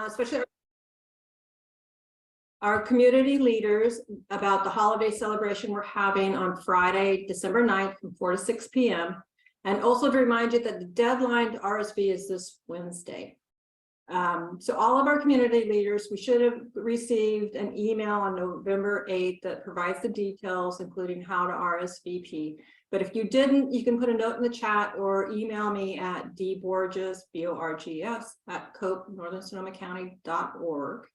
especially our community leaders, about the holiday celebration we're having on Friday, December 9th from 4 to 6 p.m. And also to remind you that the deadline to RSV is this Wednesday. So all of our community leaders, we should have received an email on November 8th that provides the details, including how to RSVP. But if you didn't, you can put a note in the chat or email me at dborges, B-O-R-G-S, at cope.northernsonomacounty.org.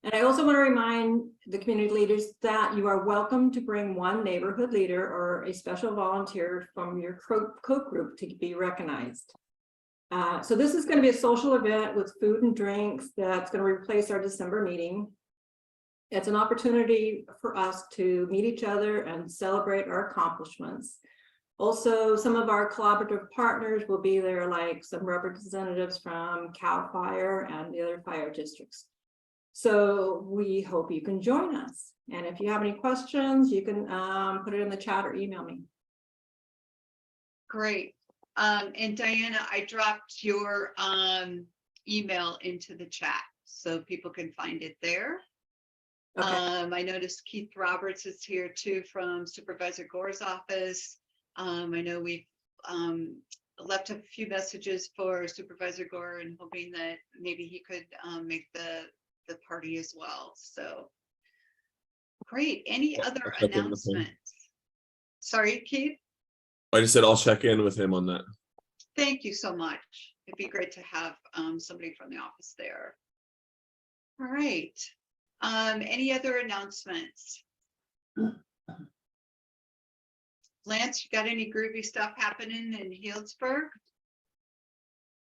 And I also want to remind the community leaders that you are welcome to bring one neighborhood leader or a special volunteer from your Cope group to be recognized. So this is going to be a social event with food and drinks that's going to replace our December meeting. It's an opportunity for us to meet each other and celebrate our accomplishments. Also, some of our collaborative partners will be there, like some representatives from CAL FIRE and the other fire districts. So we hope you can join us. And if you have any questions, you can put it in the chat or email me. Great. And Diana, I dropped your email into the chat so people can find it there. Okay. I noticed Keith Roberts is here too from Supervisor Gore's office. I know we've left a few messages for Supervisor Gore and hoping that maybe he could make the party as well. So great. Any other announcements? Sorry, Keith? I just said I'll check in with him on that. Thank you so much. It'd be great to have somebody from the office there. All right. Any other announcements? Lance, you got any groovy stuff happening in Healdsburg?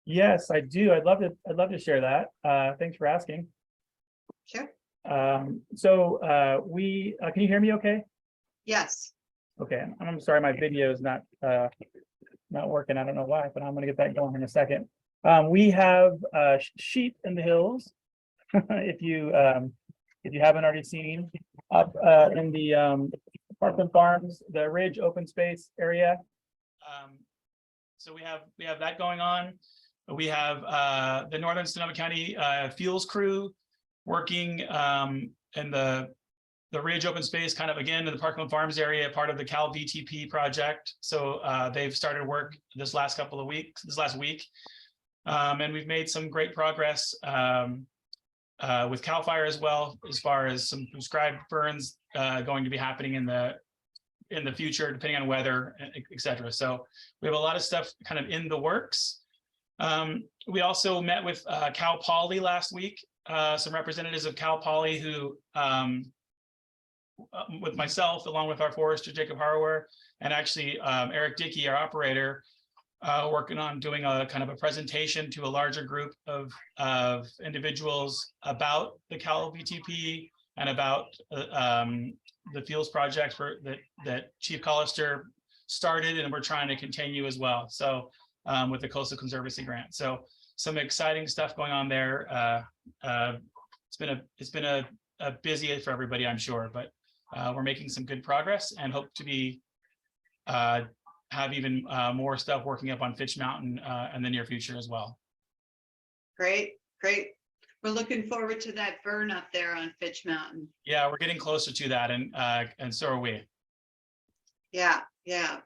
Yes, I do. I'd love to share that. Thanks for asking. Sure. So can you hear me okay? Yes. Okay, I'm sorry, my video is not working. I don't know why, but I'm gonna get that going in a second. We have sheep in the hills. if you haven't already seen, up in the Parkland Farms, the Ridge open space area. So we have that going on. We have the Northern Sonoma County fuels crew working in the Ridge open space, kind of again in the Parkland Farms area, part of the Cal VTP project. So they've started work this last week, and we've made some great progress with CAL FIRE as well, as far as some prescribed burns going to be happening in the future, depending on weather, et cetera. So we have a lot of stuff kind of in the works. We also met with Cal Poly last week, some representatives of Cal Poly who, with myself, along with our forester, Jacob Harrow, and actually Eric Dickey, our operator, working on doing a kind of a presentation to a larger group of individuals about the Cal VTP and about the fuels project that Chief Collister started, and we're trying to continue as well. So with the Coastal Conservancy grant. So some exciting stuff going on there. It's been a busy for everybody, I'm sure, but we're making some good progress and hope to be have even more stuff working up on Fitch Mountain in the near future as well. Great. We're looking forward to that burn up there on Fitch Mountain. Yeah, we're getting closer to that, and so are we. Yeah,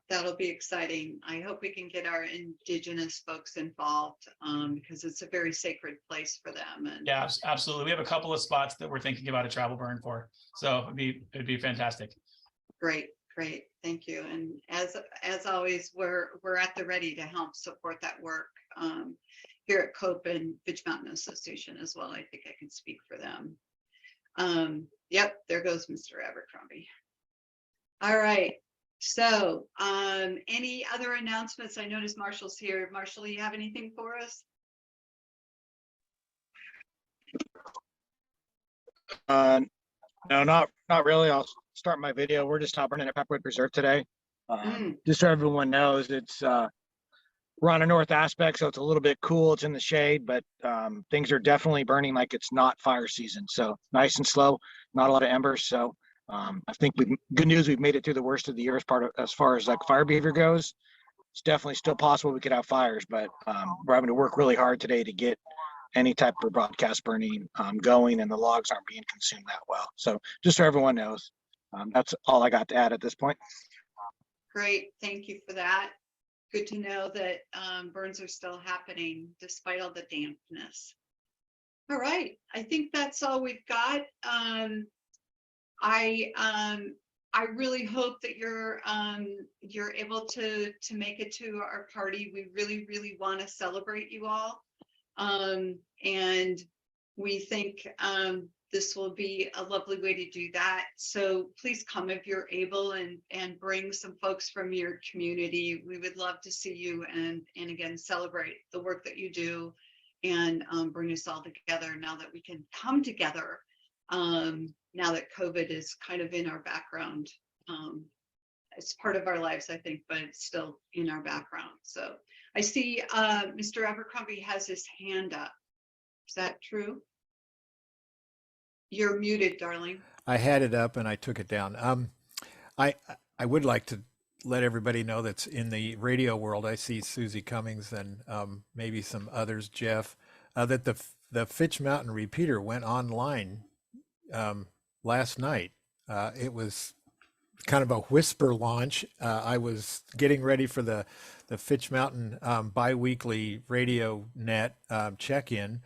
that'll be exciting. I hope we can get our indigenous folks involved because it's a very sacred place for them. And yeah, absolutely. We have a couple of spots that we're thinking about a travel burn for, so it'd be fantastic. Great. Thank you. And as always, we're at the ready to help support that work here at COPE and Fitch Mountain Association as well. I think I can speak for them. Yep, there goes Mr. Abercrombie. All right. So any other announcements? I noticed Marshall's here. Marshall, you have anything for us? No, not really. I'll start my video. We're just burning at Pepperwood Preserve today. Just so everyone knows, it's we're on a north aspect, so it's a little bit cool. It's in the shade, but things are definitely burning like it's not fire season. So nice and slow, not a lot of embers. So I think good news, we've made it through the worst of the year as far as like fire behavior goes. It's definitely still possible we could have fires, but we're having to work really hard today to get any type of broadcast burning going, and the logs aren't being consumed that well. So just so everyone knows, that's all I got to add at this point. Great, thank you for that. Good to know that burns are still happening despite all the dampness. All right, I think that's all we've got. I really hope that you're able to make it to our party. We really want to celebrate you all, and we think this will be a lovely way to do that. So please come if you're able, and bring some folks from your community. We would love to see you and again celebrate the work that you do, and bring us all together now that we can come together. Now that COVID is kind of in our background. It's part of our lives, I think, but it's still in our background. So I see Mr. Abercrombie has his hand up. Is that true? You're muted, darling. I had it up and I took it down. I would like to let everybody know that's in the radio world. I see Susie Cummings and maybe some others, Jeff, that the Fitch Mountain repeater went online last night. It was kind of a whisper launch. I was getting ready for the Fitch Mountain bi-weekly radio net check-in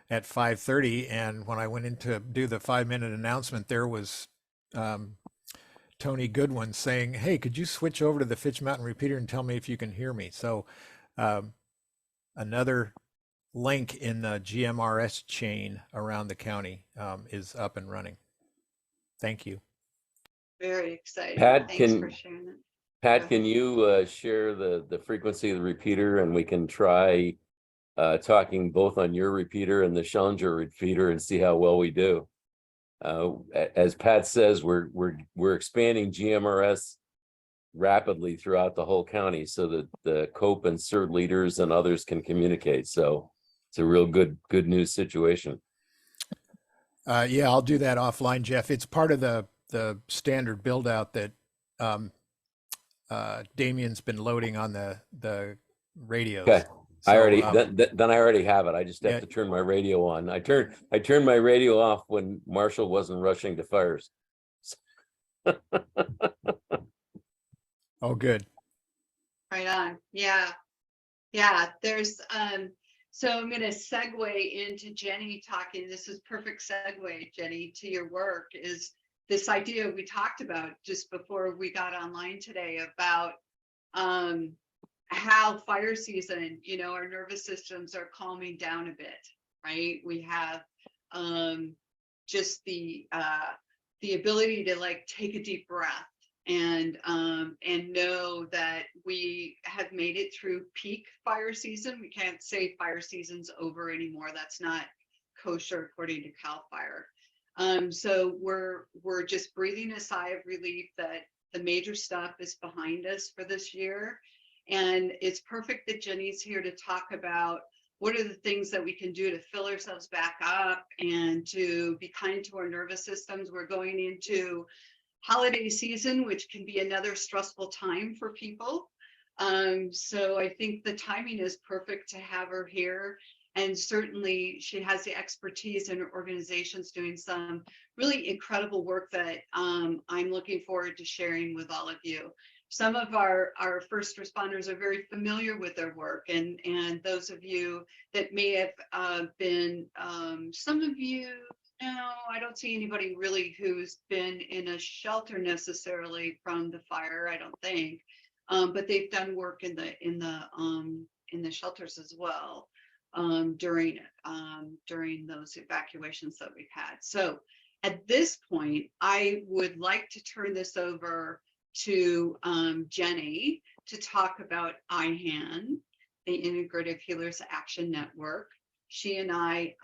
at 5:30, and when I went in to do the 5-minute announcement, there was Tony Goodwin saying, "Hey, could you switch over to the Fitch Mountain repeater and tell me if you can hear me?" So another link in the GMRS chain around the county is up and running. Thank you. Very exciting. Pat, Thanks for sharing that. Pat, can you share the frequency of the repeater, and we can try talking both on your repeater and the Challenger repeater and see how well we do. As Pat says, we're expanding GMRS rapidly throughout the whole county so that the COPE and CERT leaders and others can communicate. So it's a real good news situation. Yeah, I'll do that offline, Jeff. It's part of the standard build out that Damien's been loading on the radios. Okay. So, I already have it. I just have yeah. to turn my radio on. I turned my radio off when Marshall wasn't rushing to fires. Oh, good. Right on. Yeah. There's so I'm going to segue into Jenny talking. This is perfect segue, Jenny, to your work. Is this idea we talked about just before we got online today about how fire season, our nervous systems are calming down a bit, right? We have just the ability to take a deep breath and know that we have made it through peak fire season. We can't say fire season's over anymore. That's not kosher according to CAL FIRE. So we're just breathing a sigh of relief that the major stuff is behind us for this year. And it's perfect that Jenny's here to talk about what are the things that we can do to fill ourselves back up and to be kind to our nervous systems. We're going into holiday season, which can be another stressful time for people. So I think the timing is perfect to have her here. And certainly she has the expertise in her organizations doing some really incredible work that I'm looking forward to sharing with all of you. Some of our first responders are very familiar with their work, and those of you that may have been, some of you, no, I don't see anybody really who's been in a shelter necessarily from the fire, I don't think, but they've done work in the shelters as well during those evacuations that we've had. So at this point, I would like to turn this over to Jenny to talk about IHAN, the Integrative Healers Action Network. She and I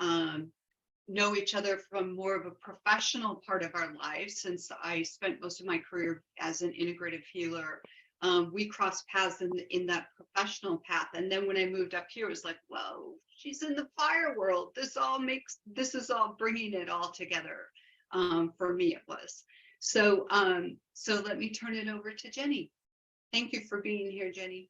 know each other from more of a professional part of our lives. Since I spent most of my career as an integrative healer, we crossed paths in that professional path. And then when I moved up here, it was like, whoa, she's in the fire world. This is all bringing it all together. For me, it was. So let me turn it over to Jenny. Thank you for being here, Jenny.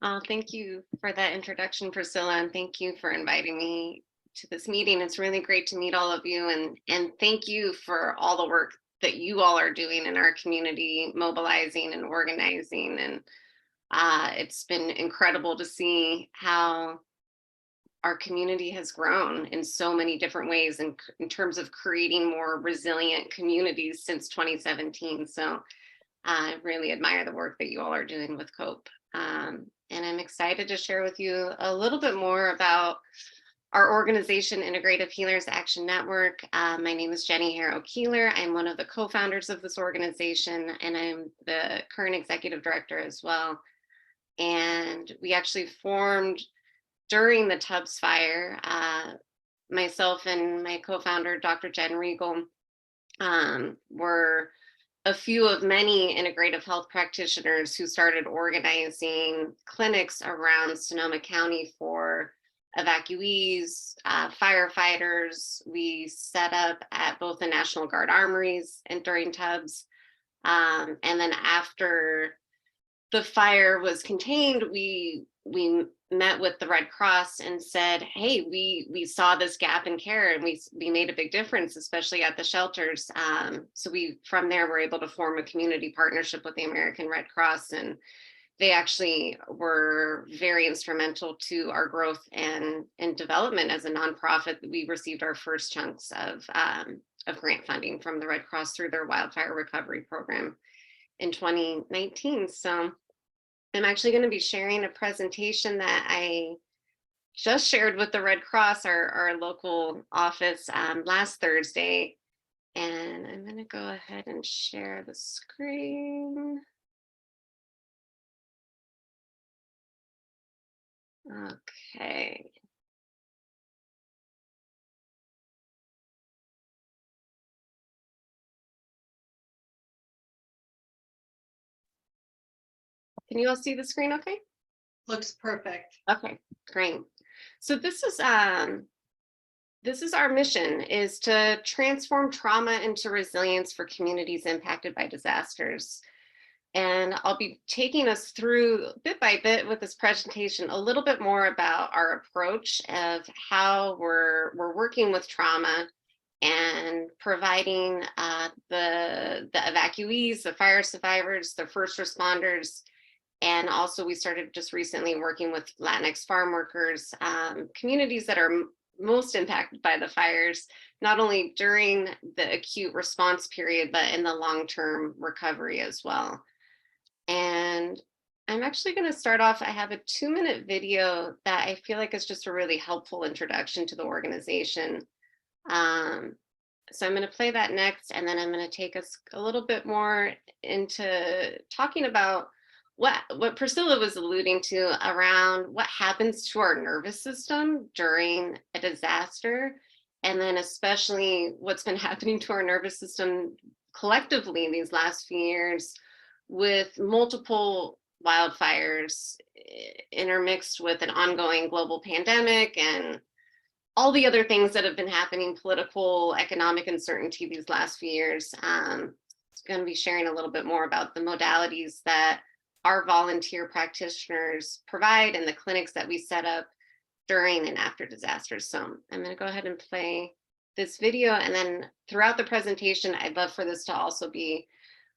Thank you for that introduction, Priscilla, and thank you for inviting me to this meeting. It's really great to meet all of you, and thank you for all the work that you all are doing in our community, mobilizing and organizing. And it's been incredible to see how our community has grown in so many different ways in terms of creating more resilient communities since 2017. So I really admire the work that you all are doing with COPE. And I'm excited to share with you a little bit more about our organization, Integrative Healers Action Network. My name is Jenny Harrow-Keeler. I'm one of the co-founders of this organization, and I'm the current executive director as well. And we actually formed during the Tubbs fire. Myself and my co-founder, Dr. Jen Riegel, were a few of many integrative health practitioners who started organizing clinics around Sonoma County for evacuees, firefighters. We set up at both the National Guard armories and during Tubbs. And then after the fire was contained, we met with the Red Cross and said, hey, we saw this gap in care, and we made a big difference, especially at the shelters. So we, from there, were able to form a community partnership with the American Red Cross, and they actually were very instrumental to our growth and development as a nonprofit. We received our first chunks of grant funding from the Red Cross through their wildfire recovery program in 2019. So I'm actually going to be sharing a presentation that I just shared with the Red Cross, our local office, last Thursday. And I'm going to go ahead and share the screen. Okay. Can you all see the screen okay? Looks perfect. Okay, great. So this is our mission, is to transform trauma into resilience for communities impacted by disasters. And I'll be taking us through bit by bit with this presentation a little bit more about our approach of how we're working with trauma and providing the evacuees, the fire survivors, the first responders. And also we started just recently working with Latinx farm workers, communities that are most impacted by the fires, not only during the acute response period, but in the long-term recovery as well. And I'm actually going to start off, I have a 2-minute video that I feel like is just a really helpful introduction to the organization. So I'm going to play that next, and then I'm going to take us a little bit more into talking about what Priscilla was alluding to around what happens to our nervous system during a disaster, and then especially what's been happening to our nervous system collectively these last few years with multiple wildfires intermixed with an ongoing global pandemic and all the other things that have been happening, political, economic uncertainty these last few years. It's going to be sharing a little bit more about the modalities that our volunteer practitioners provide and the clinics that we set up during and after disasters. So I'm going to go ahead and play this video, and then throughout the presentation, I'd love for this to also be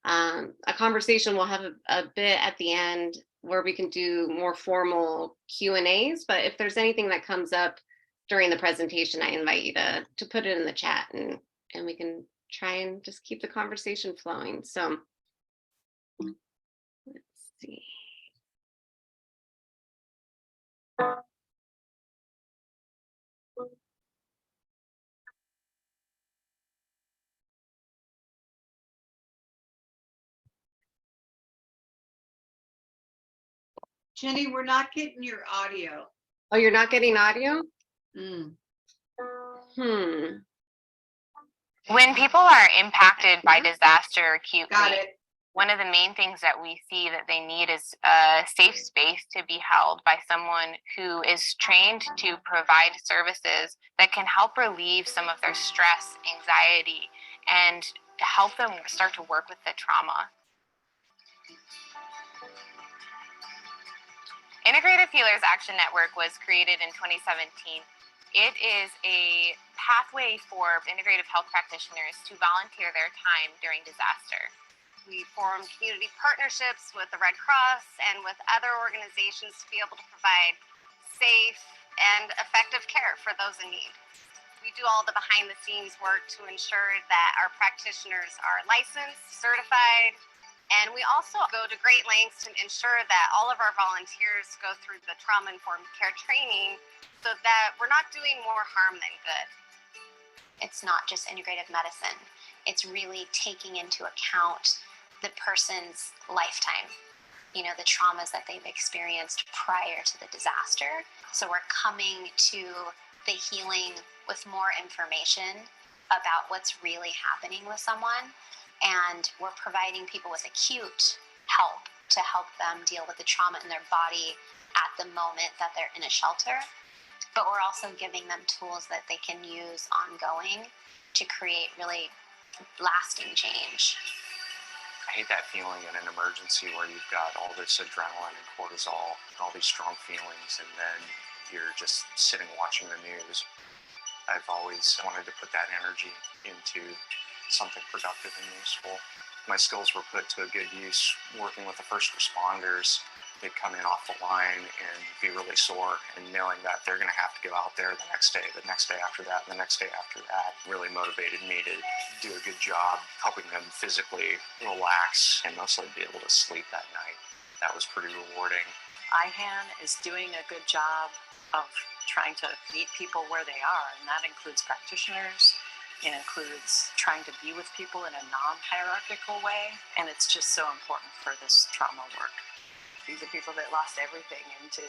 a conversation. We'll have a bit at the end where we can do more formal Q&As, but if there's anything that comes up during the presentation, I invite you to put it in the chat, and we can try and just keep the conversation flowing. So let's see. Jenny, we're not getting your audio. Oh, you're not getting audio? Mm. When people are impacted by disaster acutely, Got it. one of the main things that we see that they need is a safe space to be held by someone who is trained to provide services that can help relieve some of their stress, anxiety, and help them start to work with the trauma. Integrative Healers Action Network was created in 2017. It is a pathway for integrative health practitioners to volunteer their time during disaster. We formed community partnerships with the Red Cross and with other organizations to be able to provide safe and effective care for those in need. We do all the behind the scenes work to ensure that our practitioners are licensed, certified, and we also go to great lengths to ensure that all of our volunteers go through the trauma-informed care training so that we're not doing more harm than good. It's not just integrative medicine. It's really taking into account the person's lifetime, the traumas that they've experienced prior to the disaster. So we're coming to the healing with more information about what's really happening with someone. And we're providing people with acute help to help them deal with the trauma in their body at the moment that they're in a shelter. But we're also giving them tools that they can use ongoing to create really lasting change. I hate that feeling in an emergency where you've got all this adrenaline and cortisol, all these strong feelings, and then you're just sitting watching the news. I've always wanted to put that energy into something productive and useful. My skills were put to a good use working with the first responders. They'd come in off the line and be really sore, and knowing that they're going to have to go out there the next day after that, and the next day after that really motivated me to do a good job helping them physically relax and mostly be able to sleep that night. That was pretty rewarding. IHAN is doing a good job of trying to meet people where they are, and that includes practitioners. It includes trying to be with people in a non-hierarchical way, and it's just so important for this trauma work. These are people that lost everything, and to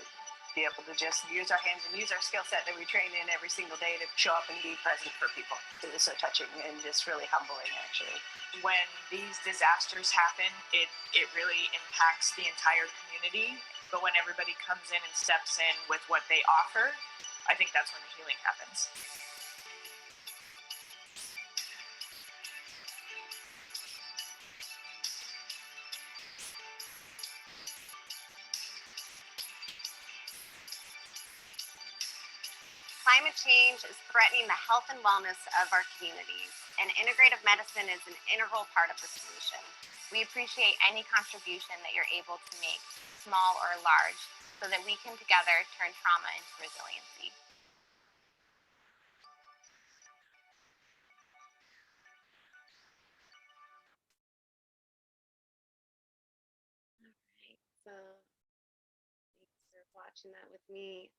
be able to just use our hands and use our skill set that we train in every single day to show up and be present for people. It was so touching and just really humbling, actually. When these disasters happen, it really impacts the entire community. But when everybody comes in and steps in with what they offer, I think that's when the healing happens. Climate change is threatening the health and wellness of our communities, and integrative medicine is an integral part of the solution. We appreciate any contribution that you're able to make, small or large, so that we can together turn trauma into resiliency. All right, so thanks for watching that with me.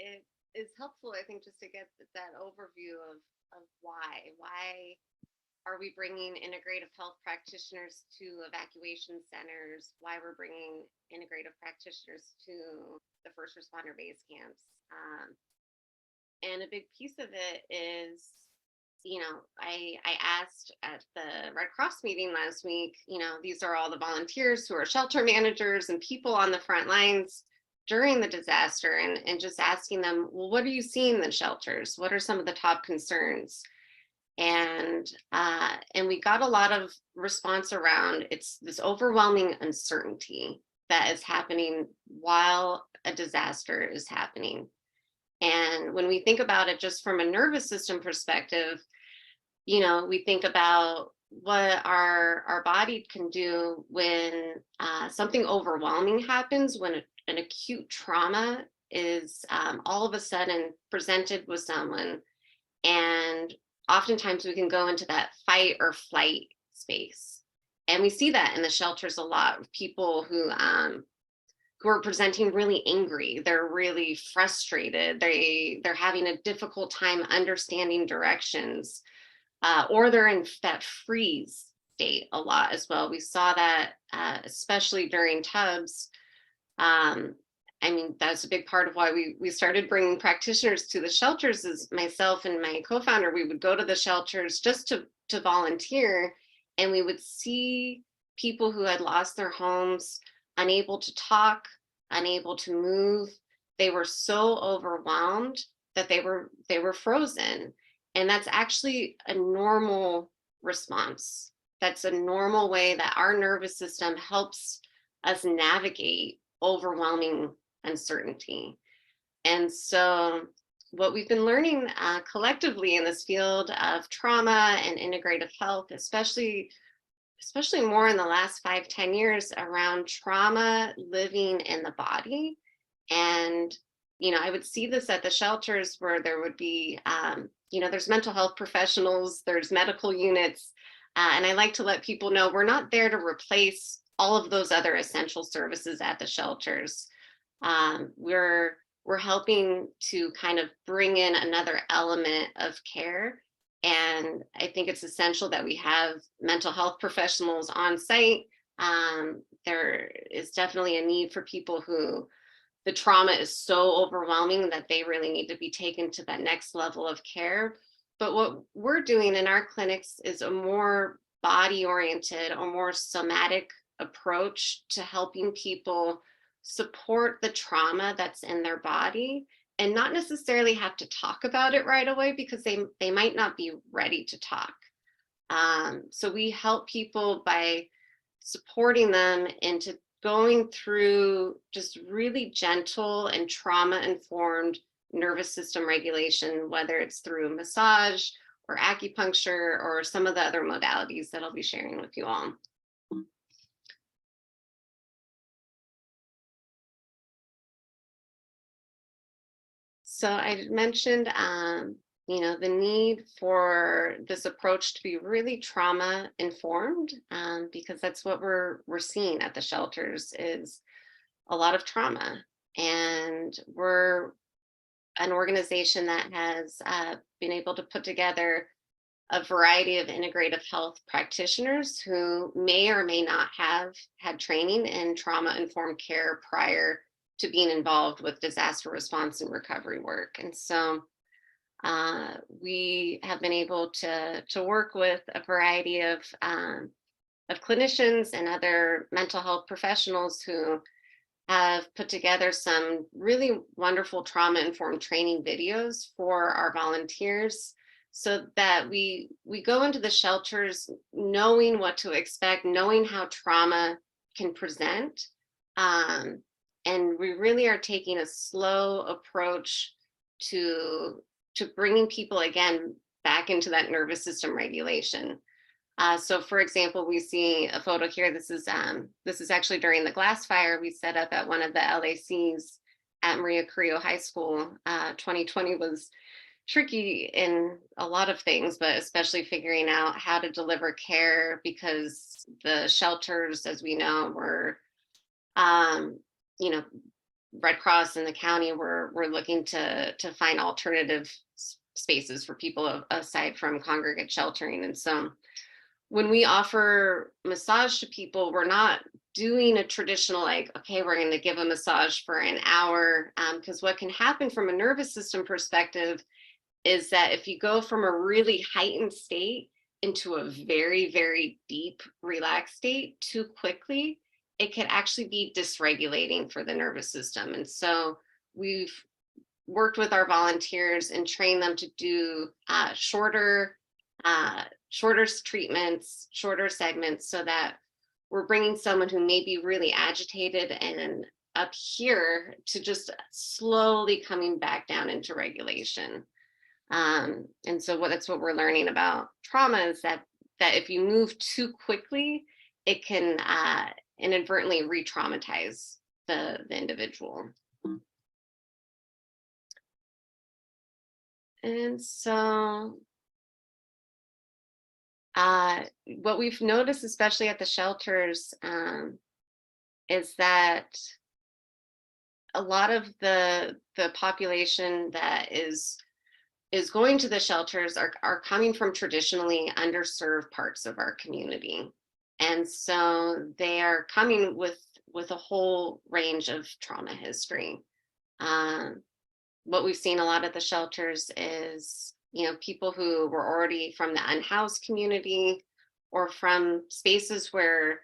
It is helpful, I think, just to get that overview of why are we bringing integrative health practitioners to evacuation centers, why we're bringing integrative practitioners to the first responder base camps. And a big piece of it is, I asked at the Red Cross meeting last week, these are all the volunteers who are shelter managers and people on the front lines during the disaster, and just asking them, well, what are you seeing in the shelters? What are some of the top concerns? And we got a lot of response around it's this overwhelming uncertainty that is happening while a disaster is happening. And when we think about it just from a nervous system perspective, we think about what our body can do when something overwhelming happens, when an acute trauma is all of a sudden presented with someone. And oftentimes we can go into that fight or flight space. And we see that in the shelters a lot of people who are presenting really angry. They're really frustrated. They're having a difficult time understanding directions, or they're in that freeze state a lot as well. We saw that especially during Tubbs. That's a big part of why we started bringing practitioners to the shelters. Is myself and my co-founder, we would go to the shelters just to volunteer, and we would see people who had lost their homes, unable to talk, unable to move. They were so overwhelmed that they were frozen. And that's actually a normal response. That's a normal way that our nervous system helps us navigate overwhelming uncertainty. And so what we've been learning collectively in this field of trauma and integrative health, especially more in the last 5-10 years, around trauma living in the body. And, you know, I would see this at the shelters where there would be, you know, there's mental health professionals, there's medical units, and I like to let people know we're not there to replace all of those other essential services at the shelters. We're helping to kind of bring in another element of care. And I think it's essential that we have mental health professionals on site. There is definitely a need for people who the trauma is so overwhelming that they really need to be taken to that next level of care. But what we're doing in our clinics is a more body-oriented, a more somatic approach to helping people support the trauma that's in their body and not necessarily have to talk about it right away because they might not be ready to talk. So we help people by supporting them into going through just really gentle and trauma-informed nervous system regulation, whether it's through massage or acupuncture or some of the other modalities that I'll be sharing with you all. So I mentioned, you know, the need for this approach to be really trauma informed, because that's what we're seeing at the shelters is a lot of trauma. And we're an organization that has been able to put together a variety of integrative health practitioners who may or may not have had training in trauma-informed care prior to being involved with disaster response and recovery work. And so we have been able to work with a variety of clinicians and other mental health professionals who have put together some really wonderful trauma-informed training videos for our volunteers so that we go into the shelters knowing what to expect, knowing how trauma can present. And we really are taking a slow approach to bringing people again back into that nervous system regulation. So for example, we see a photo here. This is actually during the glass fire we set up at one of the LACs at Maria Carrillo High School. 2020 was tricky in a lot of things, but especially figuring out how to deliver care because the shelters, as we know, were, you know, Red Cross and the county were looking to find alternative spaces for people aside from congregate sheltering. And so when we offer massage to people, we're not doing a traditional like, okay, we're going to give a massage for an hour, because what can happen from a nervous system perspective is that if you go from a really heightened state into a very, very deep relaxed state too quickly, it can actually be dysregulating for the nervous system. And so we've worked with our volunteers and trained them to do shorter treatments, shorter segments, so that we're bringing someone who may be really agitated and up here to just slowly coming back down into regulation. And so that's what we're learning about trauma is that if you move too quickly, it can inadvertently re-traumatize the individual. And so what we've noticed, especially at the shelters, is that a lot of the population that is going to the shelters are coming from traditionally underserved parts of our community. And so they are coming with a whole range of trauma history. What we've seen a lot at the shelters is, you know, people who were already from the unhoused community or from spaces where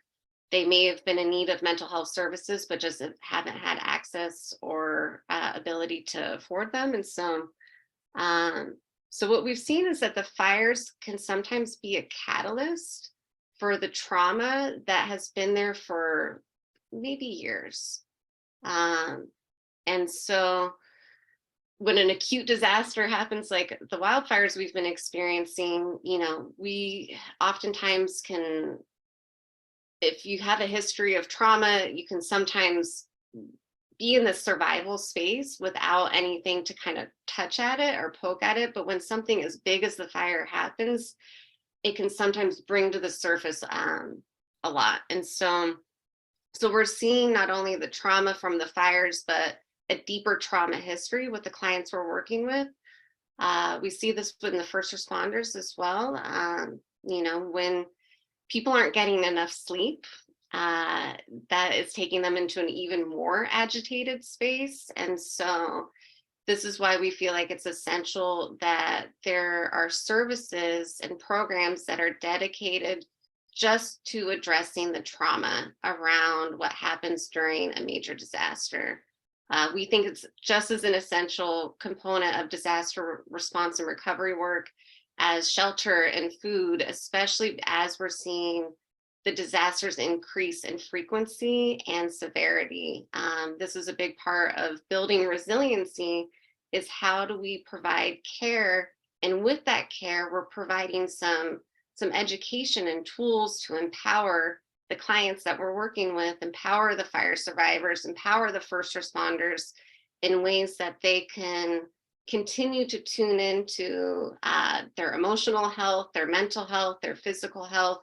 they may have been in need of mental health services, but just haven't had access or ability to afford them. And so, so what we've seen is that the fires can sometimes be a catalyst for the trauma that has been there for maybe years. And so when an acute disaster happens, like the wildfires we've been experiencing, we oftentimes can, if you have a history of trauma, you can sometimes be in the survival space without anything to kind of touch at it or poke at it. But when something as big as the fire happens, it can sometimes bring to the surface a lot. And so we're seeing not only the trauma from the fires, but a deeper trauma history with the clients we're working with. We see this with the first responders as well. When people aren't getting enough sleep, that is taking them into an even more agitated space. And so this is why we feel like it's essential that there are services and programs that are dedicated just to addressing the trauma around what happens during a major disaster. We think it's just as an essential component of disaster response and recovery work as shelter and food, especially as we're seeing the disasters increase in frequency and severity. This is a big part of building resiliency, is how do we provide care? And with that care, we're providing some education and tools to empower the clients that we're working with, empower the fire survivors, empower the first responders in ways that they can continue to tune into their emotional health, their mental health, their physical health,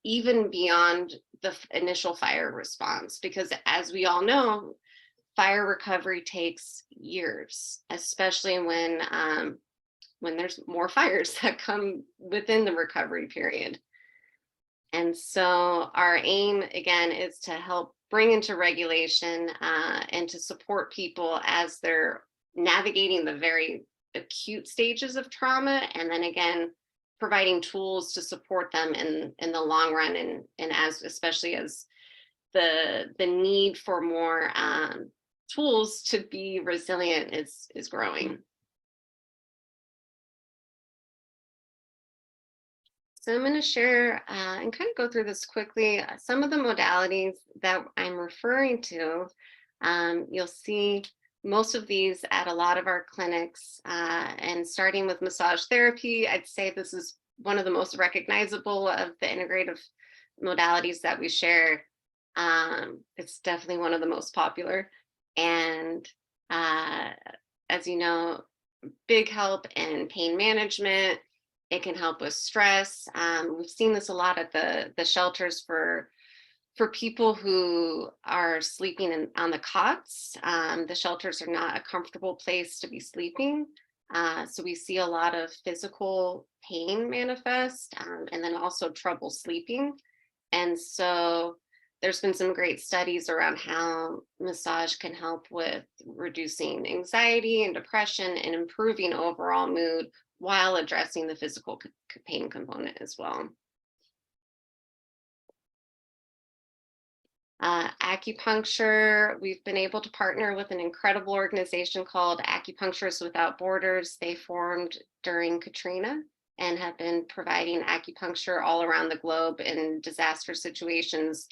even beyond the initial fire response. Because as we all know, fire recovery takes years, especially when there's more fires that come within the recovery period. And so our aim, again, is to help bring into regulation and to support people as they're navigating the very acute stages of trauma, and then again, providing tools to support them in the long run, and as especially as the need for more tools to be resilient is growing. So I'm going to share and kind of go through this quickly. Some of the modalities that I'm referring to, you'll see most of these at a lot of our clinics, and starting with massage therapy, I'd say this is one of the most recognizable of the integrative modalities that we share. It's definitely one of the most popular. And as you know, big help in pain management. It can help with stress. We've seen this a lot at the shelters for people who are sleeping on the cots. The shelters are not a comfortable place to be sleeping. So we see a lot of physical pain manifest, and then also trouble sleeping. And so there's been some great studies around how massage can help with reducing anxiety and depression and improving overall mood while addressing the physical pain component as well. Acupuncture, we've been able to partner with an incredible organization called Acupuncturists Without Borders. They formed during Katrina and have been providing acupuncture all around the globe in disaster situations.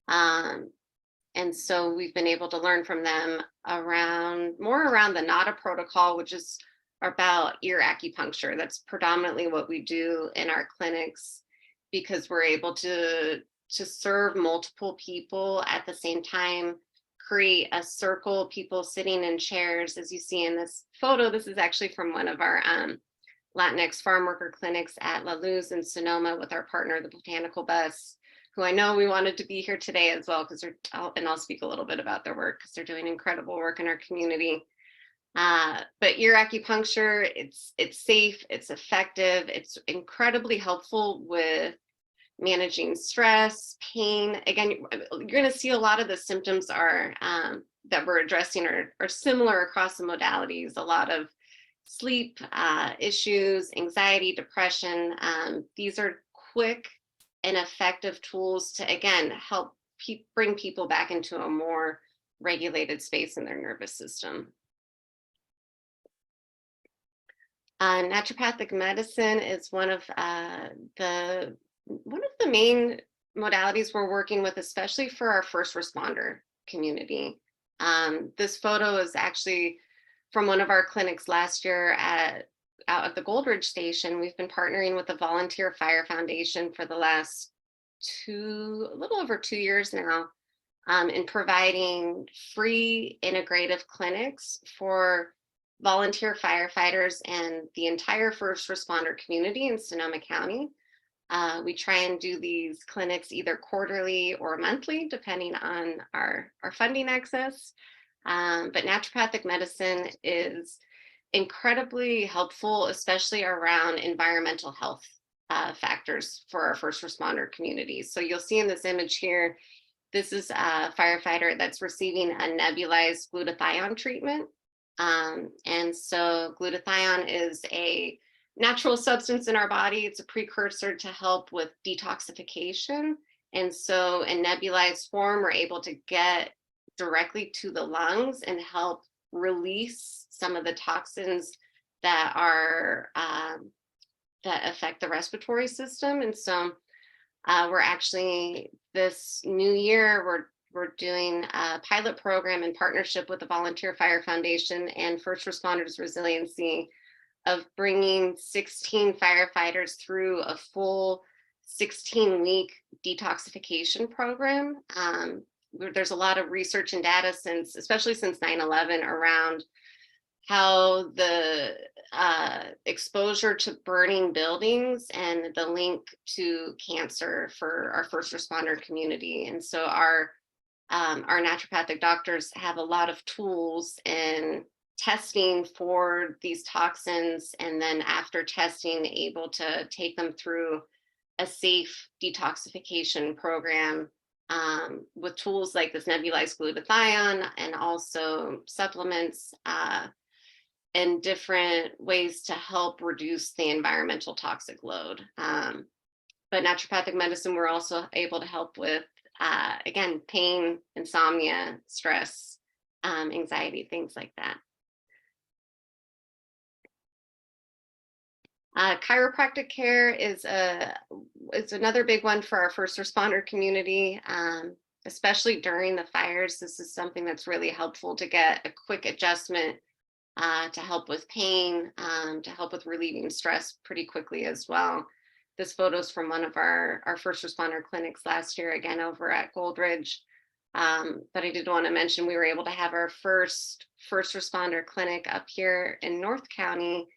And so we've been able to learn from them more around the NADA protocol, which is about ear acupuncture. That's predominantly what we do in our clinics, because we're able to serve multiple people at the same time, create a circle, people sitting in chairs. As you see in this photo, this is actually from one of our Latinx farm worker clinics at La Luz in Sonoma with our partner, the Botanical Bus, who I know we wanted to be here today as well, because I'll speak a little bit about their work, because they're doing incredible work in our community. But ear acupuncture, it's safe, it's effective, it's incredibly helpful with managing stress, pain. Again, you're going to see a lot of the symptoms are that we're addressing are similar across the modalities. A lot of sleep issues, anxiety, depression. These are quick and effective tools to, again, help bring people back into a more regulated space in their nervous system. Naturopathic medicine is one of the main modalities we're working with, especially for our first responder community. This photo is actually from one of our clinics last year out at the Goldridge Station. We've been partnering with the Volunteer Fire Foundation for the last a little over 2 years now, in providing free integrative clinics for volunteer firefighters and the entire first responder community in Sonoma County. We try and do these clinics either quarterly or monthly, depending on our funding access. But naturopathic medicine is incredibly helpful, especially around environmental health factors for our first responder communities. So you'll see in this image here, this is a firefighter that's receiving a nebulized glutathione treatment. And so glutathione is a natural substance in our body. It's a precursor to help with detoxification. And so in nebulized form, we're able to get directly to the lungs and help release some of the toxins that are that affect the respiratory system. And so we're actually, this new year, we're doing a pilot program in partnership with the Volunteer Fire Foundation and First Responders Resiliency of bringing 16 firefighters through a full 16-week detoxification program. There's a lot of research and data especially since 9/11, around how the exposure to burning buildings and the link to cancer for our first responder community. And so our naturopathic doctors have a lot of tools in testing for these toxins, and then after testing, able to take them through a safe detoxification program with tools like this nebulized glutathione, and also supplements and different ways to help reduce the environmental toxic load. But naturopathic medicine, we're also able to help with, again, pain, insomnia, stress, anxiety, things like that. Chiropractic care is another big one for our first responder community, especially during the fires. This is something that's really helpful to get a quick adjustment to help with pain, to help with relieving stress pretty quickly as well. This photo is from one of our first responder clinics last year, again, over at Goldridge. But I did want to mention, we were able to have our first responder clinic up here in North County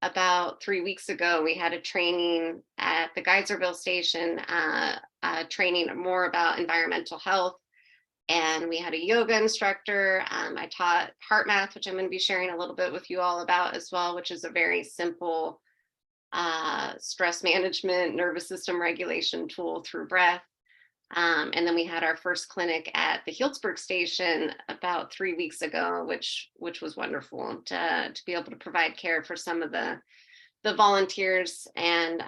about 3 weeks ago. We had a training at the Geyserville Station, training more about environmental health. And we had a yoga instructor. I taught HeartMath, which I'm going to be sharing a little bit with you all about as well, which is a very simple stress management, nervous system regulation tool through breath. And then we had our first clinic at the Healdsburg Station about 3 weeks ago, which was wonderful to be able to provide care for some of the volunteers and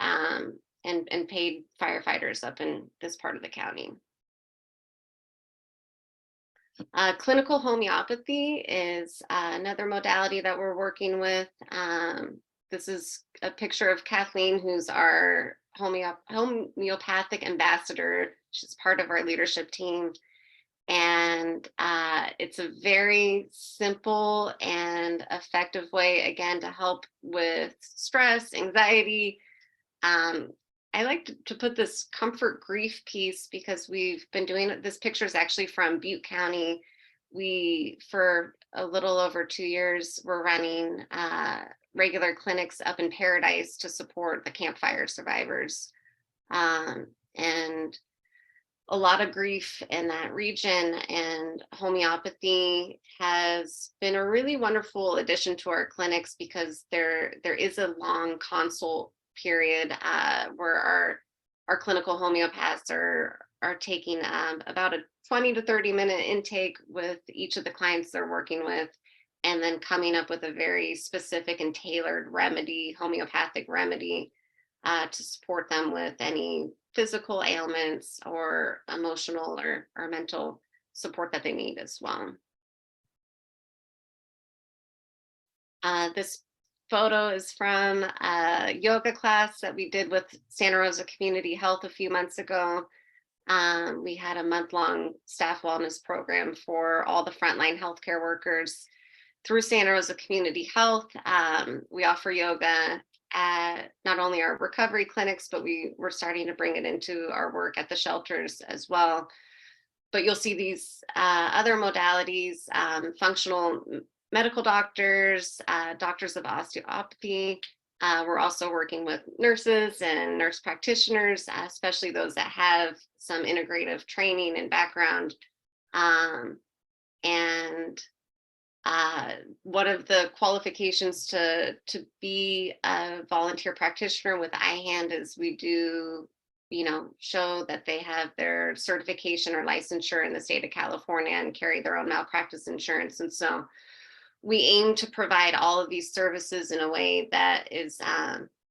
paid firefighters up in this part of the county. Clinical homeopathy is another modality that we're working with. This is a picture of Kathleen, who's our homeopathic ambassador. She's part of our leadership team. And it's a very simple and effective way, again, to help with stress, anxiety. I like to put this comfort grief piece, because we've been doing it. This picture is actually from Butte County. We, for a little over 2 years, we're running regular clinics up in Paradise to support the campfire survivors. And a lot of grief in that region, and homeopathy has been a really wonderful addition to our clinics, because there is a long consult period where our clinical homeopaths are taking about a 20 to 30 minute intake with each of the clients they're working with, and then coming up with a very specific and tailored remedy, homeopathic remedy, to support them with any physical ailments or emotional or mental support that they need as well. This photo is from a yoga class that we did with Santa Rosa Community Health a few months ago. We had a month-long staff wellness program for all the frontline healthcare workers through Santa Rosa Community Health. We offer yoga at not only our recovery clinics, but we're starting to bring it into our work at the shelters as well. But you'll see these other modalities, functional medical doctors, doctors of osteopathy. We're also working with nurses and nurse practitioners, especially those that have some integrative training and background. One of the qualifications to be a volunteer practitioner with IHAN is we do, show that they have their certification or licensure in the state of California and carry their own malpractice insurance. And so we aim to provide all of these services in a way that is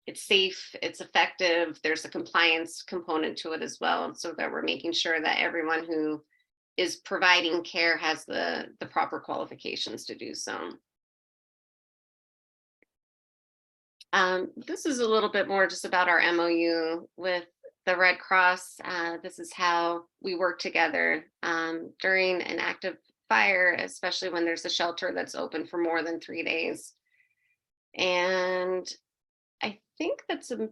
it's safe, it's effective, there's a compliance component to it as well, so that we're making sure that everyone who is providing care has the proper qualifications to do so. This is a little bit more just about our MOU with the Red Cross. This is how we work together during an active fire, especially when there's a shelter that's open for more than 3 days. And I think that's about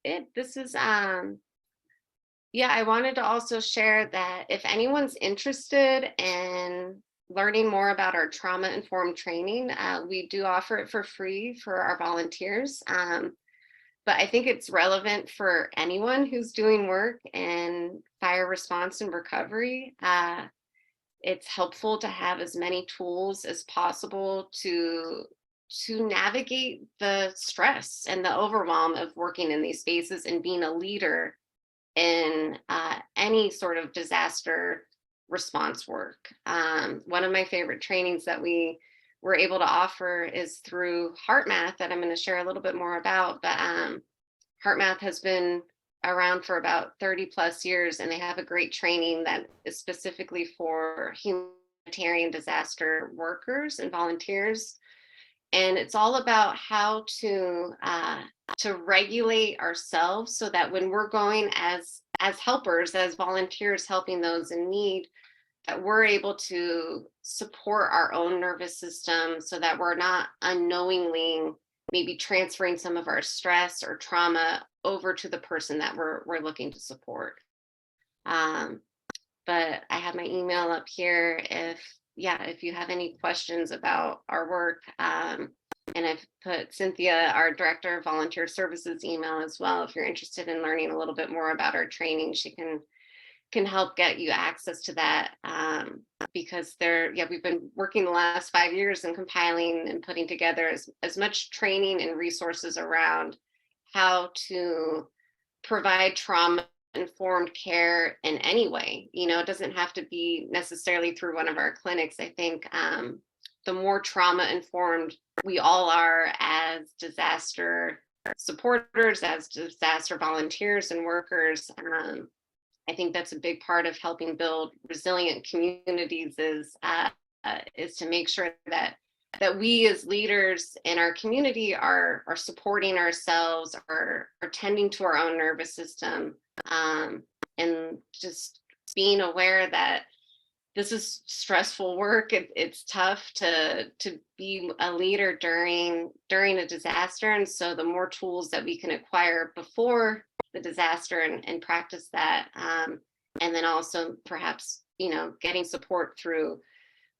it. This is yeah, I wanted to also share that if anyone's interested in learning more about our trauma-informed training, we do offer it for free for our volunteers. But I think it's relevant for anyone who's doing work in fire response and recovery. It's helpful to have as many tools as possible to navigate the stress and the overwhelm of working in these spaces and being a leader in any sort of disaster response work. One of my favorite trainings that we were able to offer is through HeartMath, that I'm going to share a little bit more about. But HeartMath has been around for about 30 plus years, and they have a great training that is specifically for humanitarian disaster workers and volunteers. And it's all about how to regulate ourselves so that when we're going as helpers, as volunteers helping those in need, that we're able to support our own nervous system so that we're not unknowingly maybe transferring some of our stress or trauma over to the person that we're looking to support. But I have my email up here if you have any questions about our work. And I've put Cynthia, our Director of Volunteer Services, email as well. If you're interested in learning a little bit more about our training, she can help get you access to that, because we've been working the last 5 years and compiling and putting together as much training and resources around how to provide trauma-informed care in any way. It doesn't have to be necessarily through one of our clinics. I think the more trauma-informed we all are as disaster supporters, as disaster volunteers and workers, I think that's a big part of helping build resilient communities is to make sure that we as leaders in our community are supporting ourselves, are tending to our own nervous system, and just being aware that this is stressful work. It's tough to be a leader during a disaster. And so the more tools that we can acquire before the disaster and practice that, and then also perhaps getting support through,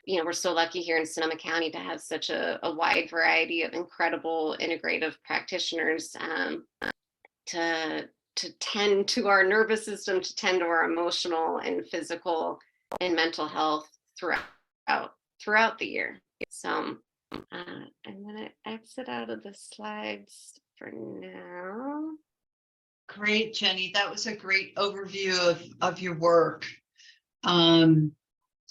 we're so lucky here in Sonoma County to have such a wide variety of incredible integrative practitioners to tend to our nervous system, to tend to our emotional and physical and mental health throughout the year. So I'm going to exit out of the slides for now. Great, Jenny. That was a great overview of your work. And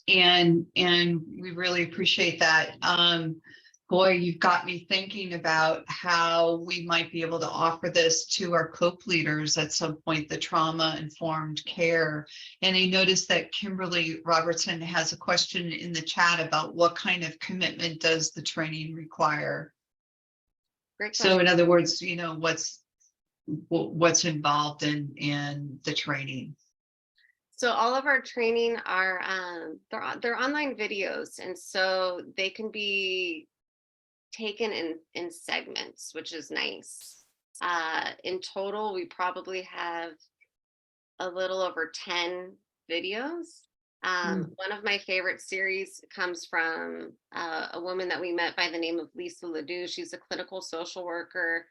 we really appreciate that. Boy, you've got me thinking about how we might be able to offer this to our COPE leaders at some point, the trauma-informed care. And I noticed that Kimberly Robertson has a question in the chat about what kind of commitment does the training require? Great So in other words, what's involved in the training? So all of our training are they're online videos, and so they can be taken in segments, which is nice. In total, we probably have a little over 10 videos. One of my favorite series comes from a woman that we met by the name of Lisa Ledoux. She's a clinical social worker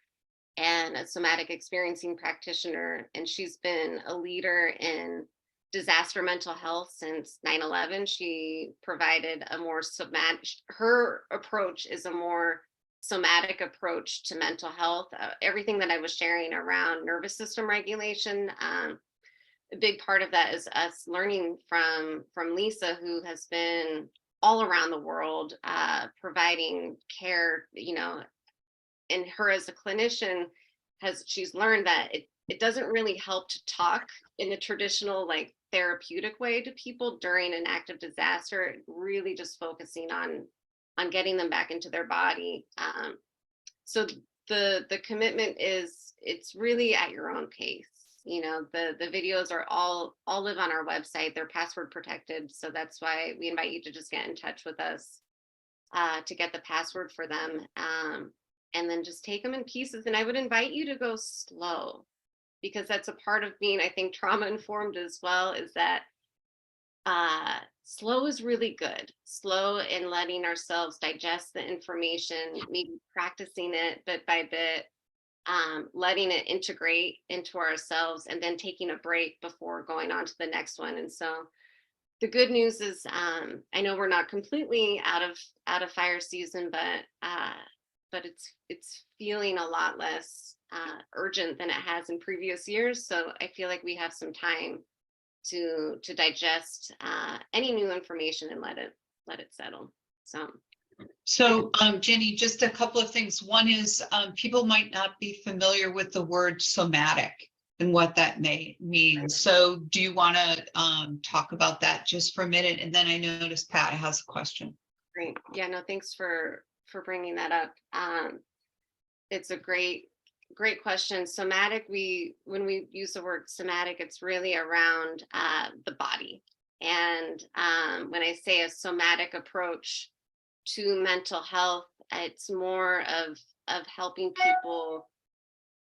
and a somatic experiencing practitioner, and she's been a leader in disaster mental health since 9/11. She provided a more somatic, her approach is a more somatic approach to mental health. Everything that I was sharing around nervous system regulation, a big part of that is us learning from Lisa, who has been all around the world providing care, and her as a clinician she's learned that it doesn't really help to talk in a traditional like therapeutic way to people during an active disaster, really just focusing on getting them back into their body. So the commitment is, it's really at your own pace. The videos are all live on our website. They're password protected. So that's why we invite you to just get in touch with us to get the password for them. And then just take them in pieces. And I would invite you to go slow, because that's a part of being, I think, trauma informed as well, is that slow is really good. Slow in letting ourselves digest the information, maybe practicing it bit by bit, letting it integrate into ourselves, and then taking a break before going on to the next one. And so the good news is, I know we're not completely out of fire season, but it's feeling a lot less urgent than it has in previous years. So I feel like we have some time to digest any new information and let it settle. So Jenny, just a couple of things. One is people might not be familiar with the word somatic and what that may mean. So do you want to talk about that just for a minute? And then I noticed Pat has a question. Great. Yeah, no, thanks for bringing that up. It's a great question. Somatic, when we use the word somatic, it's really around the body. And when I say a somatic approach to mental health, it's more of helping people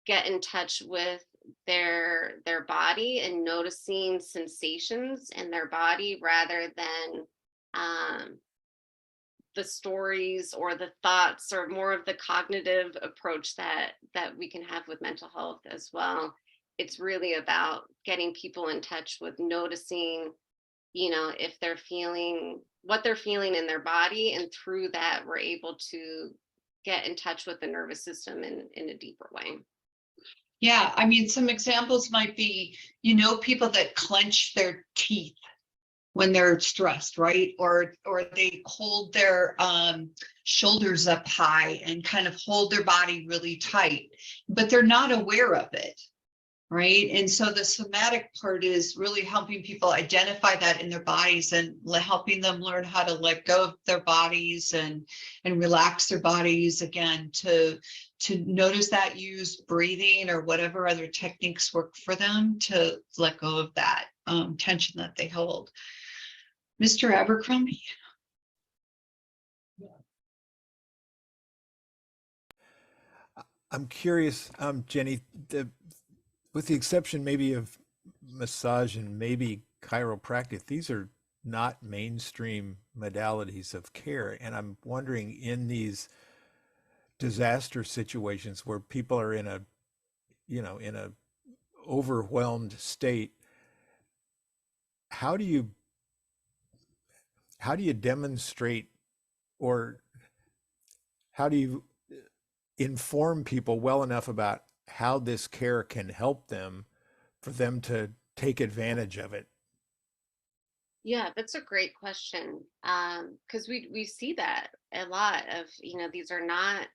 get in touch with their body and noticing sensations in their body, rather than the stories or the thoughts, or more of the cognitive approach that we can have with mental health as well. It's really about getting people in touch with noticing, if they're feeling what they're feeling in their body, and through that we're able to get in touch with the nervous system in a deeper way. Yeah, I mean, some examples might be, people that clench their teeth when they're stressed, right? Or they hold their shoulders up high and kind of hold their body really tight, but they're not aware of it, right? And so the somatic part is really helping people identify that in their bodies, and helping them learn how to let go of their bodies and relax their bodies again, to notice that, use breathing or whatever other techniques work for them to let go of that tension that they hold. Mr. Abercrombie? I'm curious, Jenny, with the exception maybe of massage and maybe chiropractic, these are not mainstream modalities of care. And I'm wondering, in these disaster situations where people are in a overwhelmed state, how do you demonstrate, or how do you inform people well enough about how this care can help them for them to take advantage of it? Yeah, that's a great question. Because we see that a lot of, these are not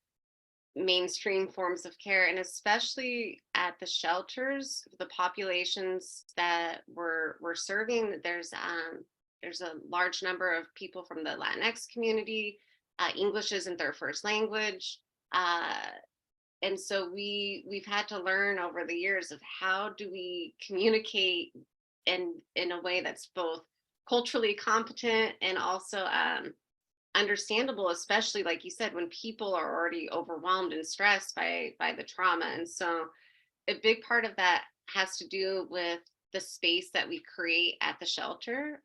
mainstream forms of care, and especially at the shelters, the populations that we're serving, there's a large number of people from the Latinx community. English isn't their first language. and so we've had to learn over the years of how do we communicate in a way that's both culturally competent and also understandable, especially like you said, when people are already overwhelmed and stressed by the trauma. And so a big part of that has to do with the space that we create at the shelter.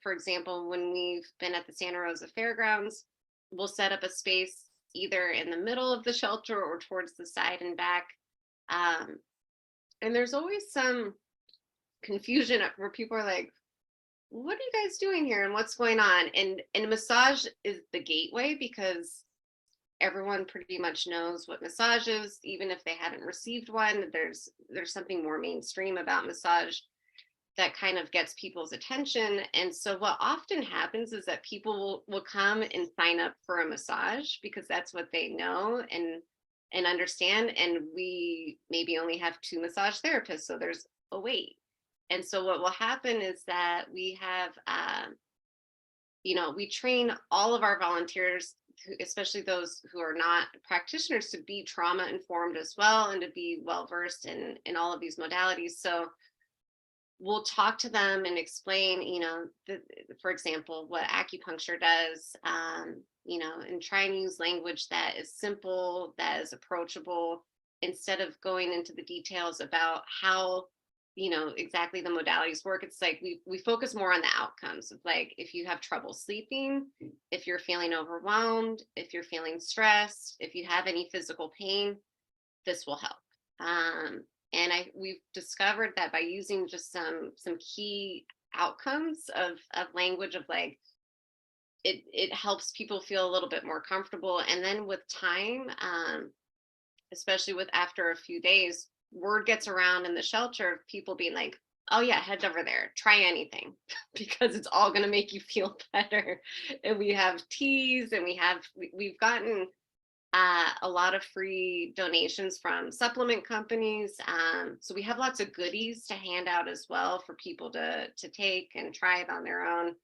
For example, when we've been at the Santa Rosa Fairgrounds, we'll set up a space either in the middle of the shelter or towards the side and back. And there's always some confusion where people are like, what are you guys doing here and what's going on? And massage is the gateway because everyone pretty much knows what massage is, even if they haven't received one. There's something more mainstream about massage that kind of gets people's attention. And so what often happens is that people will come and sign up for a massage because that's what they know and understand. And we maybe only have 2 massage therapists, so there's a wait. And so what will happen is that we have, we train all of our volunteers, especially those who are not practitioners, to be trauma informed as well and to be well versed in all of these modalities. So we'll talk to them and explain, for example, what acupuncture does, and try and use language that is simple, that is approachable, instead of going into the details about how exactly the modalities work. It's like we focus more on the outcomes of, like, if you have trouble sleeping, if you're feeling overwhelmed, if you're feeling stressed, if you have any physical pain, this will help. And we've discovered that by using just some key outcomes of language of, like, it helps people feel a little bit more comfortable. And then with time, especially with after a few days, word gets around in the shelter of people being like, oh yeah, head over there, try anything, because it's all going to make you feel better. And we have teas, and we've gotten a lot of free donations from supplement companies. So we have lots of goodies to hand out as well for people to take and try it on their own.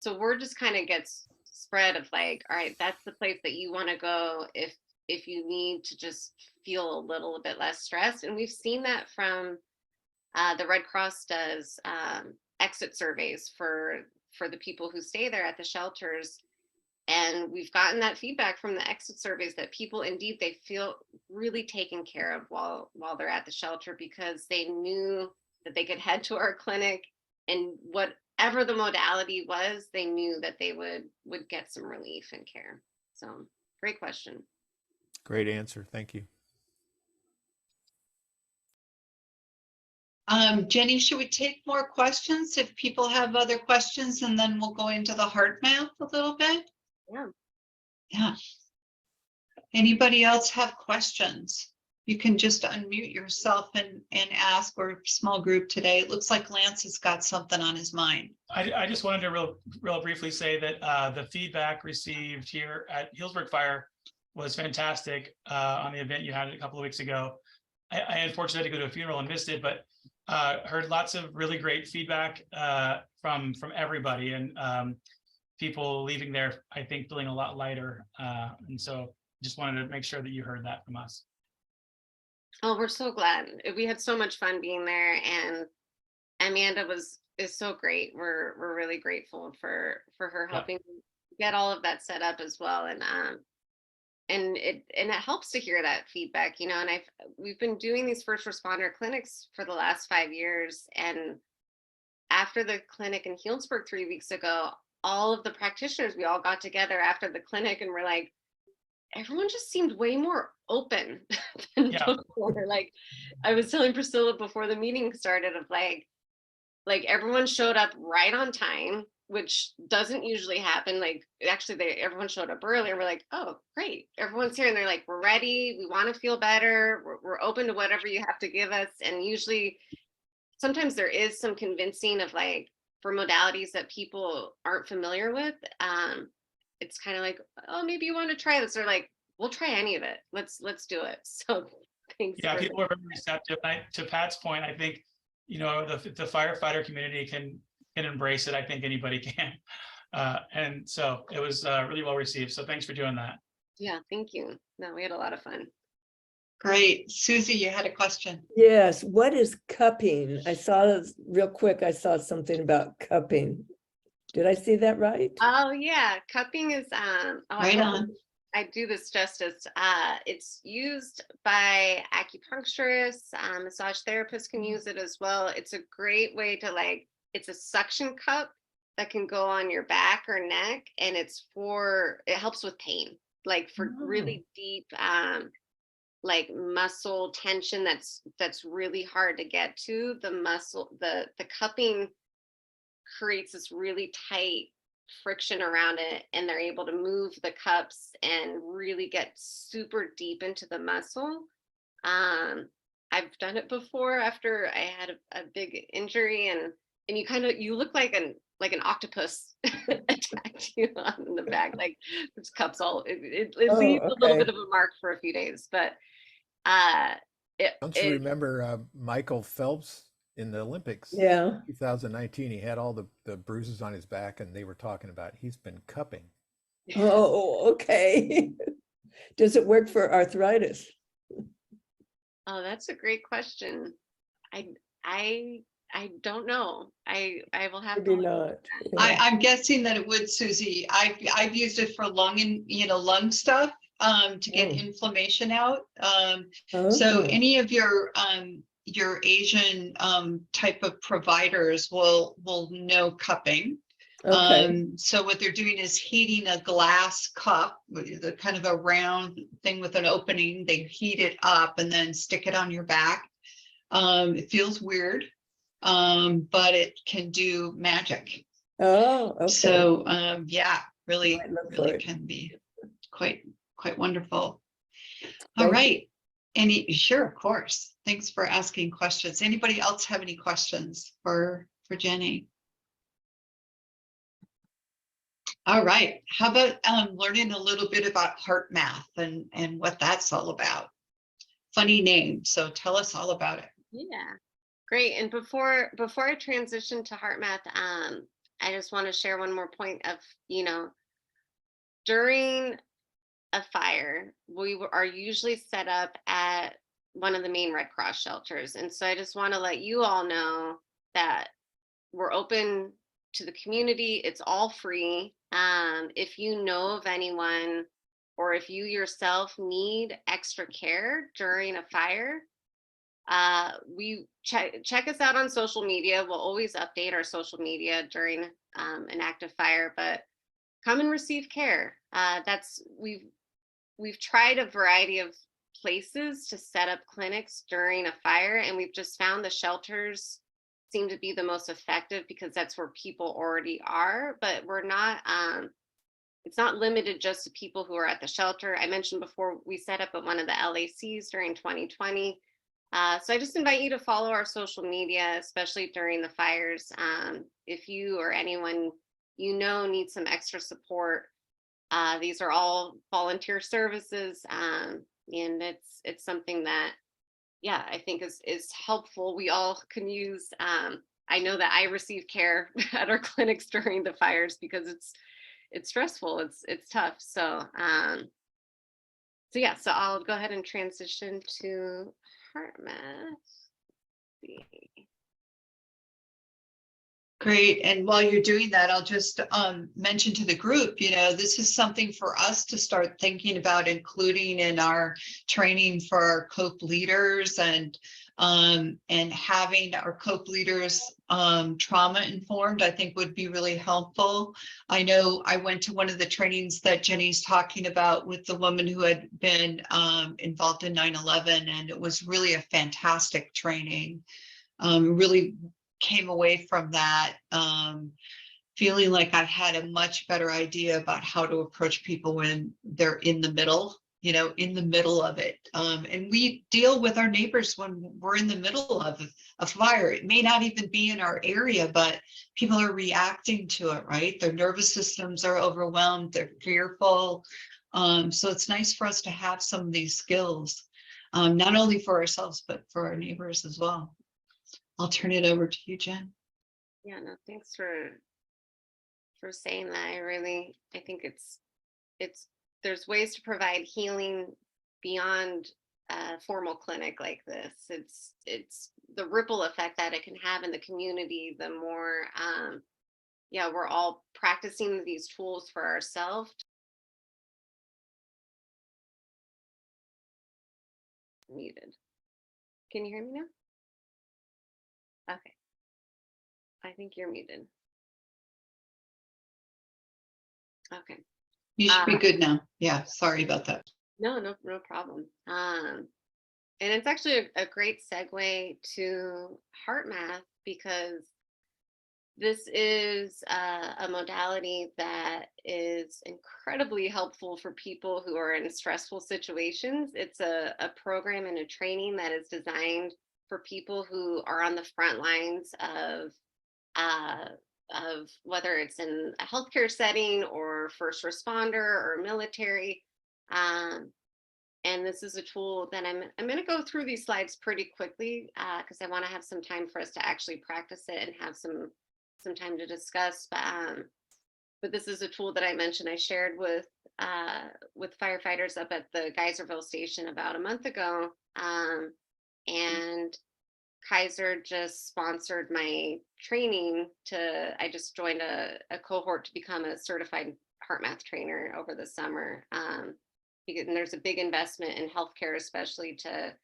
So word just kind of gets spread of, like, all right, that's the place that you want to go if you need to just feel a little bit less stressed. And we've seen that from the Red Cross does exit surveys for the people who stay there at the shelters. And we've gotten that feedback from the exit surveys that people, indeed, they feel really taken care of while they're at the shelter, because they knew that they could head to our clinic, and whatever the modality was, they knew that they would get some relief and care. So great question. Great answer. Thank you. Jenny, should we take more questions if people have other questions, and then we'll go into the HeartMath a little bit? Yeah. Anybody else have questions? You can just unmute yourself and ask. We're a small group today. It looks like Lance has got something on his mind. I just wanted to real briefly say that the feedback received here at Healdsburg Fire was fantastic on the event you had a couple of weeks ago. I unfortunately had to go to a funeral and missed it, but heard lots of really great feedback from everybody, and people leaving there, I think, feeling a lot lighter. And so just wanted to make sure that you heard that from us. Oh, we're so glad. We had so much fun being there, and Amanda is so great. We're really grateful for her helping get all of that set up as well. And it helps to hear that feedback, and we've been doing these first responder clinics for the last 5 years. And after the clinic in Healdsburg 3 weeks ago, all of the practitioners, we all got together after the clinic, and we're like, everyone just seemed way more open than before. Like, I was telling Priscilla before the meeting started of like everyone showed up right on time, which doesn't usually happen. Like, actually, everyone showed up early, and we're like, oh, great, everyone's here. And they're like, we're ready. We want to feel better. We're open to whatever you have to give us. And usually, sometimes there is some convincing of, like, for modalities that people aren't familiar with. It's kind of like, oh, maybe you want to try this, or like, we'll try any of it. Let's do it. So thanks. Yeah, people are very receptive. To Pat's point, I think, the firefighter community can embrace it. I think anybody can. And so it was really well received. So thanks for doing that. Yeah, thank you. No, we had a lot of fun. Great. Susie, you had a question. Yes, what is cupping? I saw real quick, I saw something about cupping. Did I see that right? Oh yeah, cupping is Right on. I do this justice. It's used by acupuncturists, massage therapists can use it as well. It's a great way to it's a suction cup that can go on your back or neck, and it helps with pain, like for really deep like muscle tension that's really hard to get to. The cupping creates this really tight friction around it, and they're able to move the cups and really get super deep into the muscle. I've done it before after I had a big injury, and you look like an octopus attacked you on the back, like there's cups all it leaves a little bit of a mark for a few days, but Don't you remember Michael Phelps in the Olympics? Yeah. 2019, he had all the bruises on his back, and they were talking about he's been cupping. Oh, okay. Does it work for arthritis? Oh, that's a great question. I don't know. I will have Maybe to. not. I'm guessing that it would, Susie. I've used it for lung stuff, to get inflammation out. So any of your Asian type of providers will know cupping. So what they're doing is heating a glass cup, the kind of a round thing with an opening. They heat it up and then stick it on your back. It feels weird, but it can do magic. Oh, okay. So yeah, really can be quite wonderful. All right. Sure, of course. Thanks for asking questions. Anybody else have any questions for Jenny? All right. How about learning a little bit about HeartMath and what that's all about? Funny name. So tell us all about it. Yeah, great. And before I transition to HeartMath, I just want to share one more point of, during a fire, we are usually set up at one of the main Red Cross shelters. And so I just want to let you all know that we're open to the community. It's all free. If you know of anyone, or if you yourself need extra care during a fire, we check us out on social media. We'll always update our social media during an active fire, but come and receive care. We've tried a variety of places to set up clinics during a fire, and we've just found the shelters seem to be the most effective because that's where people already are. But we're not, it's not limited just to people who are at the shelter. I mentioned before, we set up at one of the LACs during 2020. So I just invite you to follow our social media, especially during the fires. If you or anyone needs some extra support, these are all volunteer services, and it's something that, I think is helpful. We all can use. I know that I receive care at our clinics during the fires because it's stressful. It's tough. So so I'll go ahead and transition to HeartMath. Great. And while you're doing that, I'll just mention to the group, this is something for us to start thinking about including in our training for our COPE leaders, and having our COPE leaders trauma informed, I think would be really helpful. I know I went to one of the trainings that Jenny's talking about with the woman who had been involved in 9/11, and it was really a fantastic training. Really came away from that feeling like I had a much better idea about how to approach people when they're in the middle of it. And we deal with our neighbors when we're in the middle of a fire. It may not even be in our area, but people are reacting to it, right? Their nervous systems are overwhelmed, they're fearful. So it's nice for us to have some of these skills, not only for ourselves, but for our neighbors as well. I'll turn it over to you, Jen. Yeah, no, thanks for saying that. I think it's there's ways to provide healing beyond a formal clinic like this. It's the ripple effect that it can have in the community. The more, yeah, we're all practicing these tools for ourselves. Muted. Can you hear me now? Okay. I think you're muted. Okay. You should be good now. Yeah, sorry about that. No problem. And it's actually a great segue to HeartMath, because this is a modality that is incredibly helpful for people who are in stressful situations. It's a program and a training that is designed for people who are on the front lines of whether it's in a healthcare setting or first responder or military. And this is a tool that I'm going to go through these slides pretty quickly because I want to have some time for us to actually practice it and have some time to discuss. But this is a tool that I mentioned I shared with firefighters up at the Geyserville station about a month ago. And Kaiser just sponsored my training I just joined a cohort to become a certified HeartMath trainer over the summer. And there's a big investment in healthcare, especially to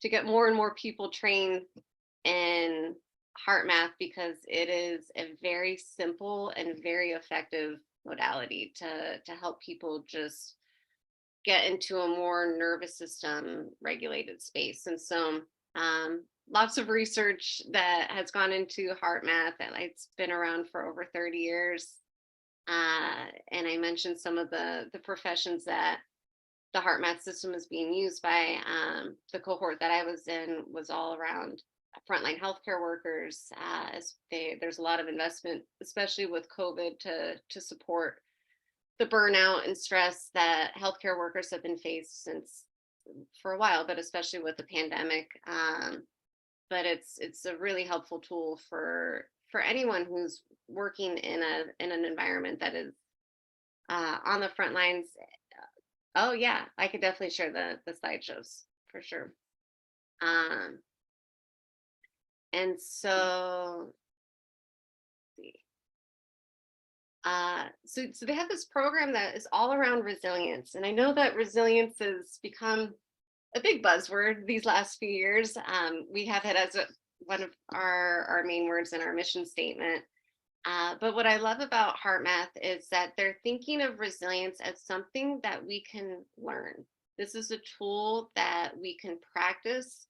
get more and more people trained in HeartMath, because it is a very simple and very effective modality to help people just get into a more nervous system regulated space. And so lots of research that has gone into HeartMath, and it's been around for over 30 years. And I mentioned some of the professions that the HeartMath system is being used by. The cohort that I was in was all around frontline healthcare workers. There's a lot of investment, especially with COVID, to support the burnout and stress that healthcare workers have been faced for a while, but especially with the pandemic. But it's a really helpful tool for anyone who's working in an environment that is on the front lines. Oh yeah, I could definitely share the slideshows for sure. And so, so they have this program that is all around resilience, and I know that resilience has become a big buzzword these last few years. We have it as one of our main words in our mission statement. But what I love about HeartMath is that they're thinking of resilience as something that we can learn. This is a tool that we can practice,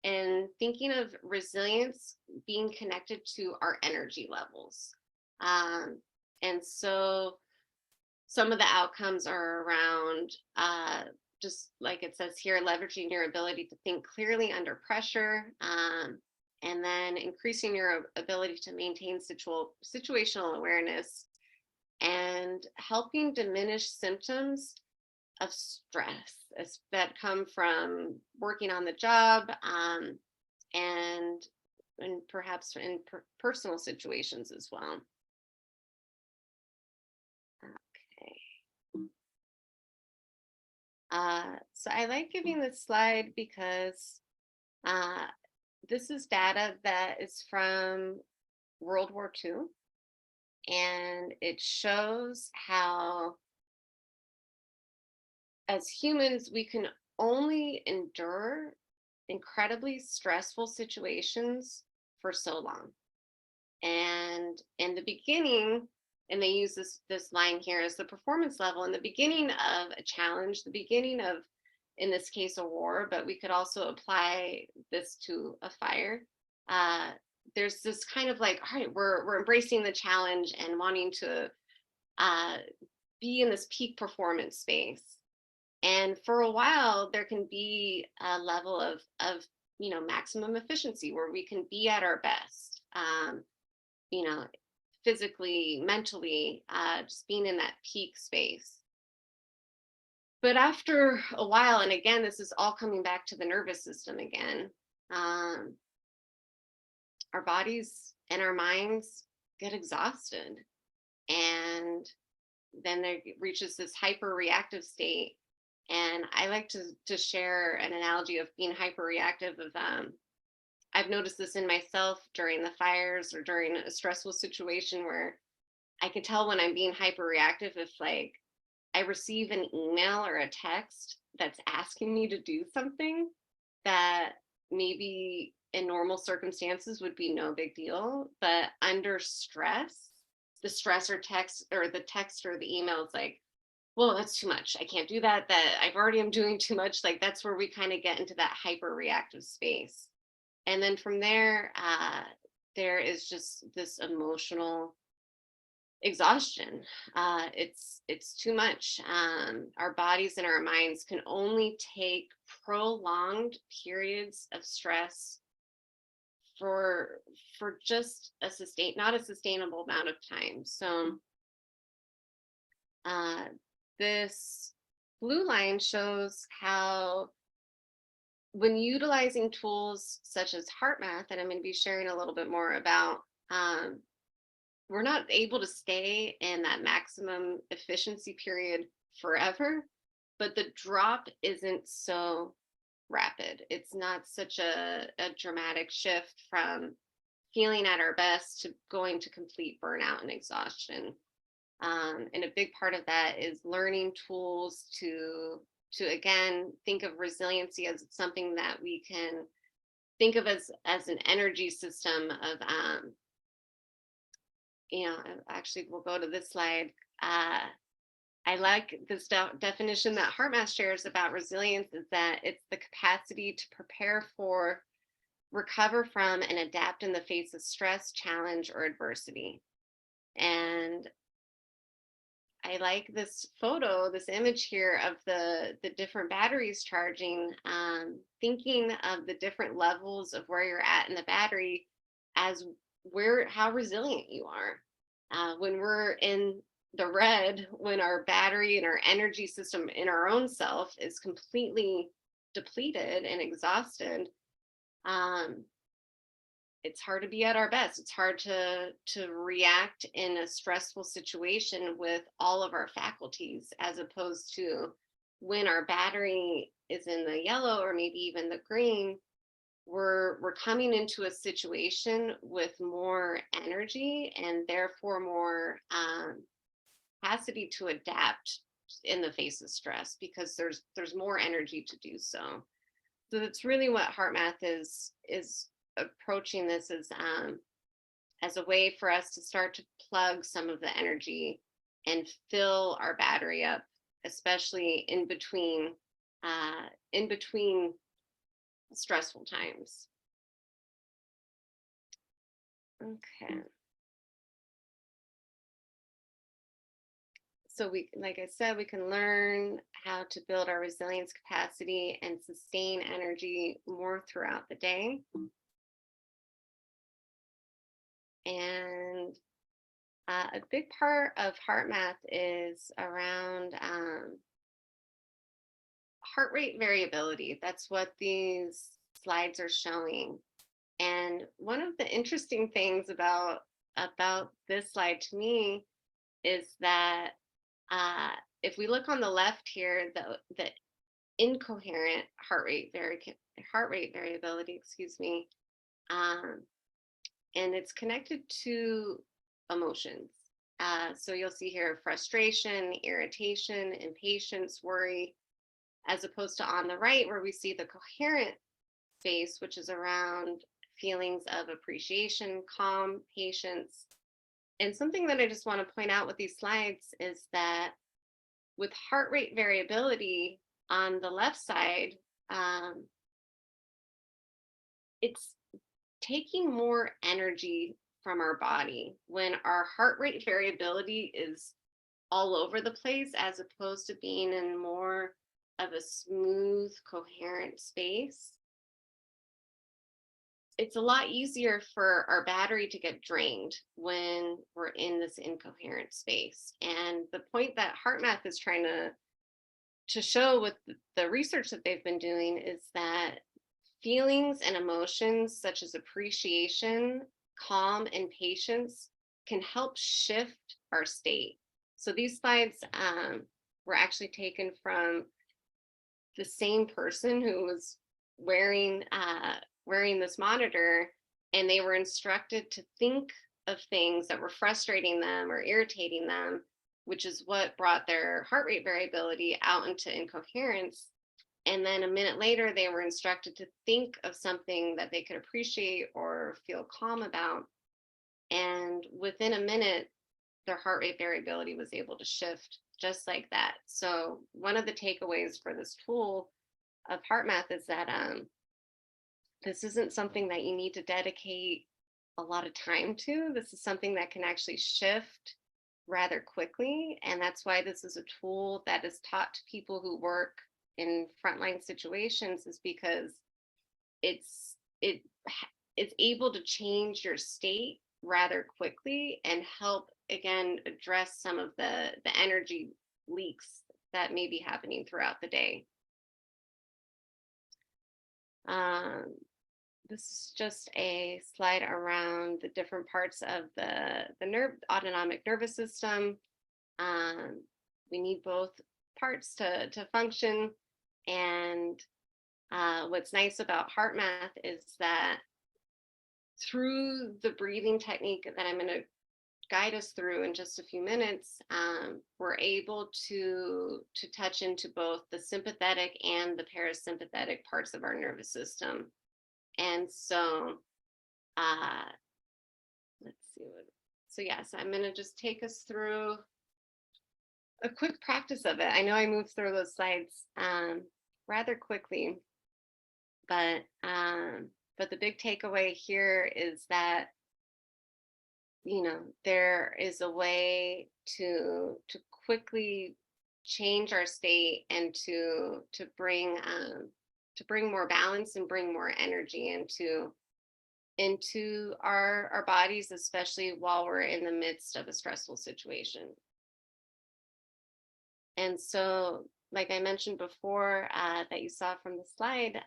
and thinking of resilience being connected to our energy levels. And so some of the outcomes are around, just like it says here, leveraging your ability to think clearly under pressure, and then increasing your ability to maintain situational awareness, and helping diminish symptoms of stress that come from working on the job, and perhaps in personal situations as well. Okay. So I like giving this slide because this is data that is from World War II, and it shows how, as humans, we can only endure incredibly stressful situations for so long. And in the beginning, and they use this line here as the performance level, in the beginning of a challenge, the beginning of, in this case, a war, but we could also apply this to a fire. There's this kind of like, all right, we're embracing the challenge and wanting to be in this peak performance space. And for a while, there can be a level of maximum efficiency where we can be at our best, physically, mentally, just being in that peak space. But after a while, and again, this is all coming back to the nervous system again, our bodies and our minds get exhausted. And then there reaches this hyper reactive state. And I like to share an analogy of being hyperreactive of I've noticed this in myself during the fires or during a stressful situation where I can tell when I'm being hyperreactive if like I receive an email or a text that's asking me to do something that maybe in normal circumstances would be no big deal, but under stress, the stress or text or the email is like, well, that's too much. I can't do that. That I've already am doing too much. Like that's where we kind of get into that hyper reactive space. And then from there, there is just this emotional exhaustion. It's too much. Our bodies and our minds can only take prolonged periods of stress for just not a sustainable amount of time. So this blue line shows how when utilizing tools such as HeartMath, and I'm going to be sharing a little bit more about, we're not able to stay in that maximum efficiency period forever, but the drop isn't so rapid. It's not such a dramatic shift from feeling at our best to going to complete burnout and exhaustion. And a big part of that is learning tools to again think of resiliency as something that we can think of as an energy system of actually we'll go to this slide. I like this definition that HeartMath shares about resilience is that it's the capacity to prepare for, recover from, and adapt in the face of stress, challenge, or adversity. And I like this photo, this image here of the different batteries charging, thinking of the different levels of where you're at in the battery as how resilient you are. When we're in the red, when our battery and our energy system in our own self is completely depleted and exhausted, it's hard to be at our best. It's hard to react in a stressful situation with all of our faculties, as opposed to when our battery is in the yellow or maybe even the green, we're coming into a situation with more energy and therefore more capacity to adapt in the face of stress because there's more energy to do so. So that's really what HeartMath is approaching this as a way for us to start to plug some of the energy and fill our battery up, especially in between stressful times. Okay. So like I said, we can learn how to build our resilience capacity and sustain energy more throughout the day. And a big part of HeartMath is around heart rate variability. That's what these slides are showing. And one of the interesting things about this slide to me is that if we look on the left here, the incoherent heart rate variability, excuse me, and it's connected to emotions. So you'll see here frustration, irritation, impatience, worry, as opposed to on the right where we see the coherent space, which is around feelings of appreciation, calm, patience. And something that I just want to point out with these slides is that with heart rate variability on the left side, it's taking more energy from our body when our heart rate variability is all over the place, as opposed to being in more of a smooth, coherent space. It's a lot easier for our battery to get drained when we're in this incoherent space. And the point that HeartMath is trying to show with the research that they've been doing is that feelings and emotions such as appreciation, calm, and patience can help shift our state. So these slides were actually taken from the same person who was wearing this monitor, and they were instructed to think of things that were frustrating them or irritating them, which is what brought their heart rate variability out into incoherence. And then a minute later, they were instructed to think of something that they could appreciate or feel calm about. And within a minute, their heart rate variability was able to shift just like that. So one of the takeaways for this tool of HeartMath is that this isn't something that you need to dedicate a lot of time to. This is something that can actually shift rather quickly. And that's why this is a tool that is taught to people who work in frontline situations, is because it's able to change your state rather quickly and help, again, address some of the energy leaks that may be happening throughout the day. This is just a slide around the different parts of the autonomic nervous system. We need both parts to function. And what's nice about HeartMath is that through the breathing technique that I'm going to guide us through in just a few minutes, we're able to touch into both the sympathetic and the parasympathetic parts of our nervous system. And so, let's see so yes, I'm going to just take us through a quick practice of it. I know I moved through those slides rather quickly, but the big takeaway here is that, you know, there is a way to quickly change our state and to bring more balance and bring more energy into our bodies, especially while we're in the midst of a stressful situation. And so, like I mentioned before, that you saw from the slide,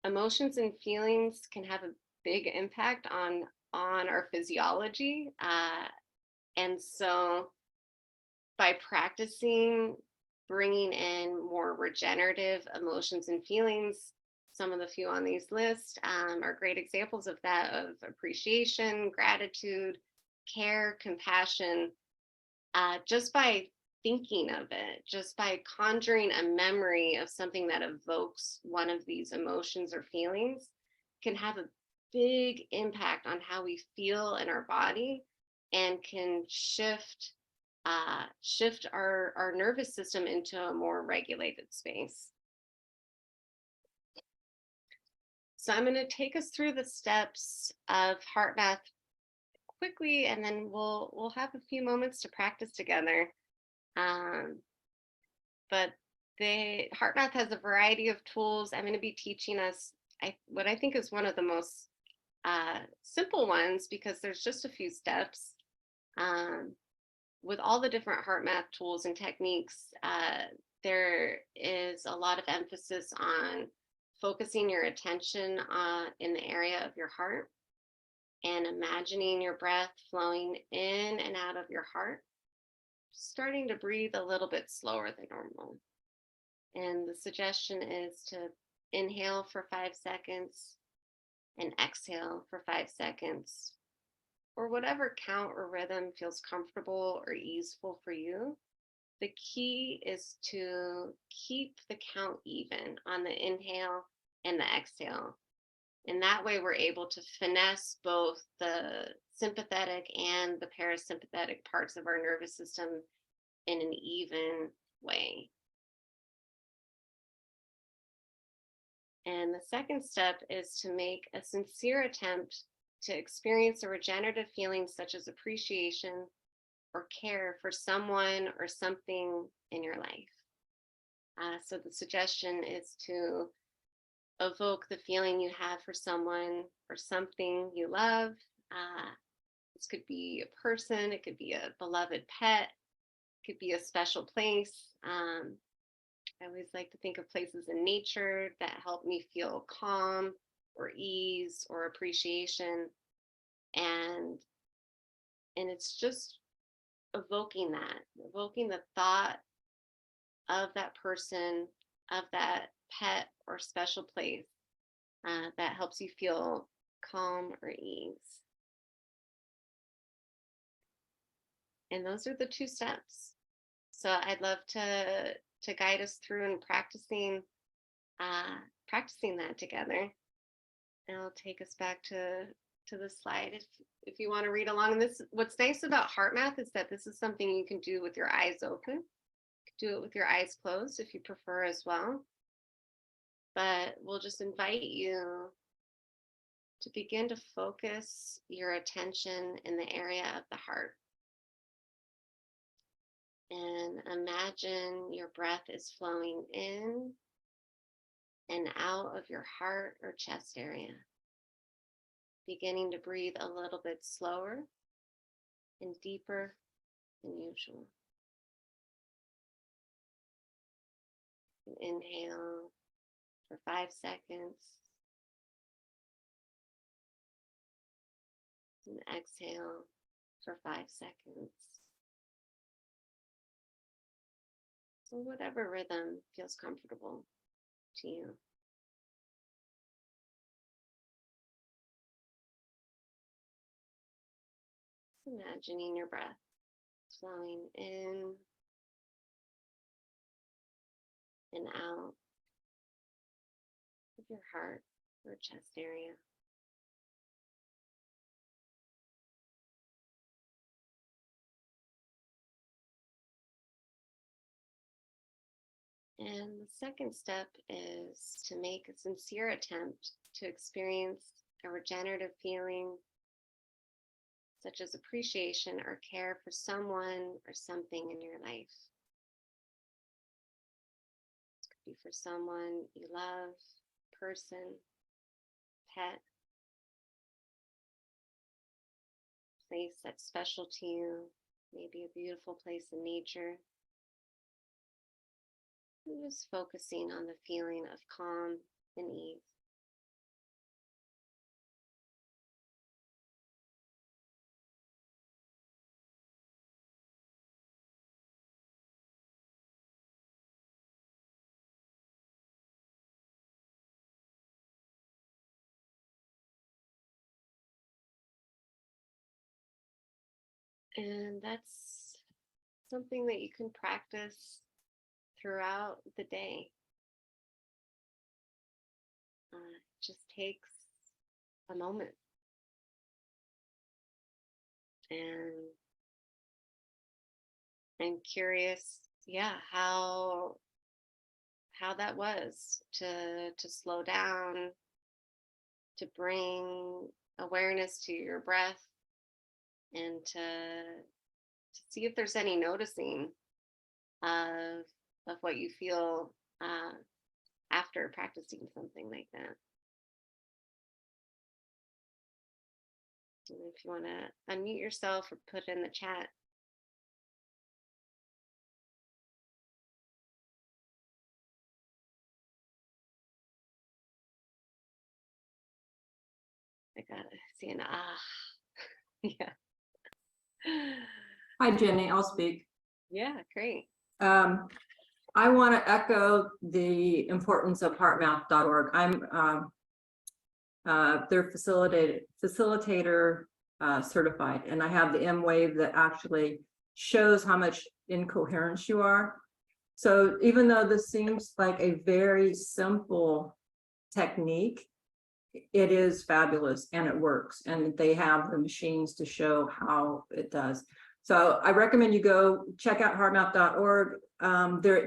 emotions and feelings can have a big impact on our physiology. And so by practicing bringing in more regenerative emotions and feelings, some of the few on these lists are great examples of that, of appreciation, gratitude, care, compassion. Just by thinking of it, just by conjuring a memory of something that evokes one of these emotions or feelings, can have a big impact on how we feel in our body and can shift our nervous system into a more regulated space. So I'm going to take us through the steps of HeartMath quickly, and then we'll have a few moments to practice together. But the HeartMath has a variety of tools. I'm going to be teaching us what I think is one of the most simple ones, because there's just a few steps. With all the different HeartMath tools and techniques, there is a lot of emphasis on focusing your attention in the area of your heart and imagining your breath flowing in and out of your heart, starting to breathe a little bit slower than normal. And the suggestion is to inhale for 5 seconds and exhale for 5 seconds, or whatever count or rhythm feels comfortable or easeful for you. The key is to keep the count even on the inhale and the exhale. And that way we're able to finesse both the sympathetic and the parasympathetic parts of our nervous system in an even way. And the second step is to make a sincere attempt to experience a regenerative feeling such as appreciation or care for someone or something in your life. So the suggestion is to evoke the feeling you have for someone or something you love. This could be a person, it could be a beloved pet, it could be a special place. I always like to think of places in nature that help me feel calm or ease or appreciation. And it's just evoking the thought of that person, of that pet or special place that helps you feel calm or ease. And those are the 2 steps. So I'd love to guide us through and practicing that together. And I'll take us back to the slide if you want to read along. And this, what's nice about HeartMath is that this is something you can do with your eyes open. You can do it with your eyes closed if you prefer as well. But we'll just invite you to begin to focus your attention in the area of the heart. And imagine your breath is flowing in and out of your heart or chest area. Beginning to breathe a little bit slower and deeper than usual. And inhale for 5 seconds. And exhale for 5 seconds. So whatever rhythm feels comfortable to you. Imagining your breath flowing in and out of your heart or chest area. And the second step is to make a sincere attempt to experience a regenerative feeling, such as appreciation or care for someone or something in your life. It could be for someone you love, person, pet, place that's special to you, maybe a beautiful place in nature. And just focusing on the feeling of calm and ease. And that's something that you can practice throughout the day. It just takes a moment. And I'm curious, how that was to slow down, to bring awareness to your breath, and to see if there's any noticing of what you feel after practicing something like that. And if you want to unmute yourself or put in the chat. I gotta see an yeah. Hi, Jenny, I'll speak. Yeah, great. I want to echo the importance of HeartMath.org. I'm their facilitator certified, and I have the M wave that actually shows how much in coherence you are. So even though this seems like a very simple technique, it is fabulous and it works, and they have the machines to show how it does. So I recommend you go check out HeartMath.org.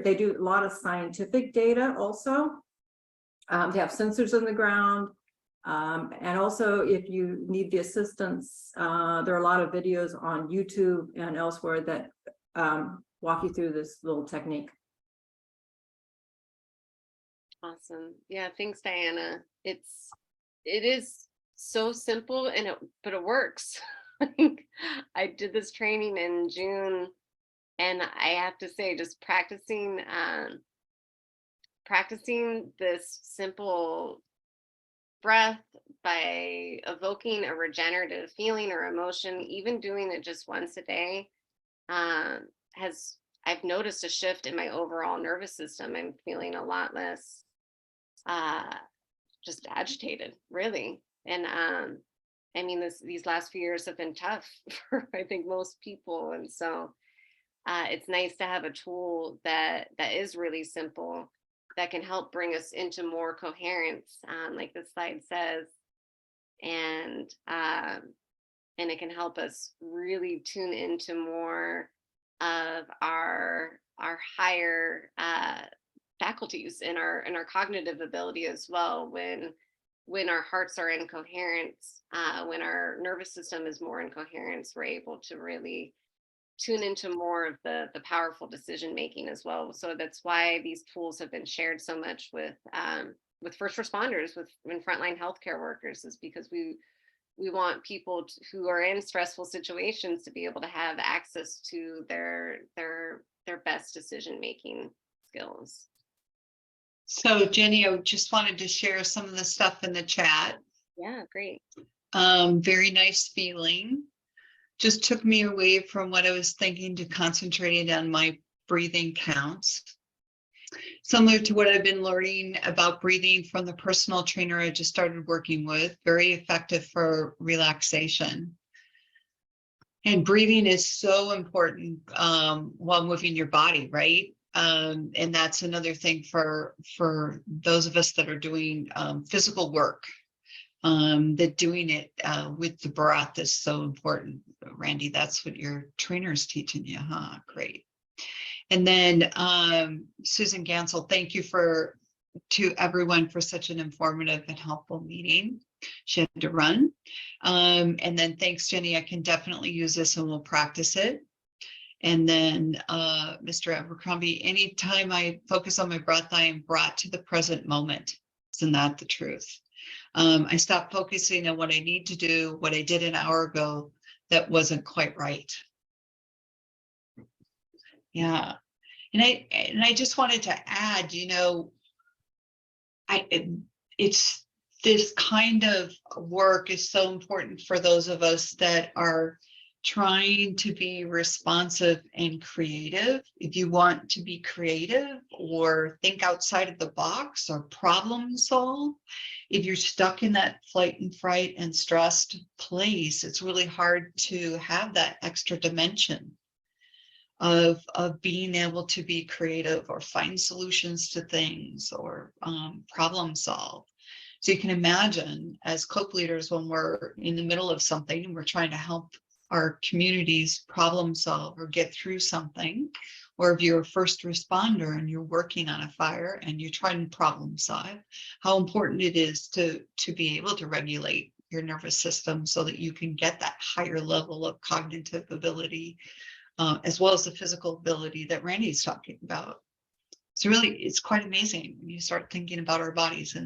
They do a lot of scientific data also. They have sensors on the ground. And also, if you need the assistance, there are a lot of videos on YouTube and elsewhere that walk you through this little technique. Awesome. Yeah, thanks, Diana. It is so simple, but it works. I did this training in June, and I have to say, just practicing this simple breath by evoking a regenerative feeling or emotion, even doing it just once a day, has I've noticed a shift in my overall nervous system. I'm feeling a lot less just agitated, really. And I mean, these last few years have been tough for I think most people, and so it's nice to have a tool that is really simple, that can help bring us into more coherence, like the slide says, and it can help us really tune into more of our higher faculties in our cognitive ability as well. When our hearts are in coherence, when our nervous system is more in coherence, we're able to really tune into more of the powerful decision making as well. So that's why these tools have been shared so much with first responders, and frontline healthcare workers, is because we want people who are in stressful situations to be able to have access to their best decision making skills. So Jenny, I just wanted to share some of the stuff in the chat. Yeah, great. Very nice feeling. Just took me away from what I was thinking to concentrating on my breathing counts. Similar to what I've been learning about breathing from the personal trainer I just started working with, very effective for relaxation. And breathing is so important while moving your body, right? And that's another thing for those of us that are doing physical work, that doing it with the breath is so important. Randy, that's what your trainer is teaching you, huh? Great. And then Susan Gansel, thank you to everyone for such an informative and helpful meeting. She had to run. And then thanks, Jenny. I can definitely use this and we'll practice it. And then Mr. Abercrombie, anytime I focus on my breath, I am brought to the present moment. Isn't that the truth? I stopped focusing on what I need to do, what I did an hour ago that wasn't quite right. Yeah. And I just wanted to add, it's this kind of work is so important for those of us that are trying to be responsive and creative. If you want to be creative or think outside of the box or problem solve, if you're stuck in that flight and fright and stressed place, it's really hard to have that extra dimension of being able to be creative or find solutions to things or problem solve. So you can imagine as COPE leaders, when we're in the middle of something and we're trying to help our communities problem solve or get through something, or if you're a first responder and you're working on a fire and you're trying to problem solve, how important it is to be able to regulate your nervous system so that you can get that higher level of cognitive ability, as well as the physical ability that Randy's talking about. So really, it's quite amazing when you start thinking about our bodies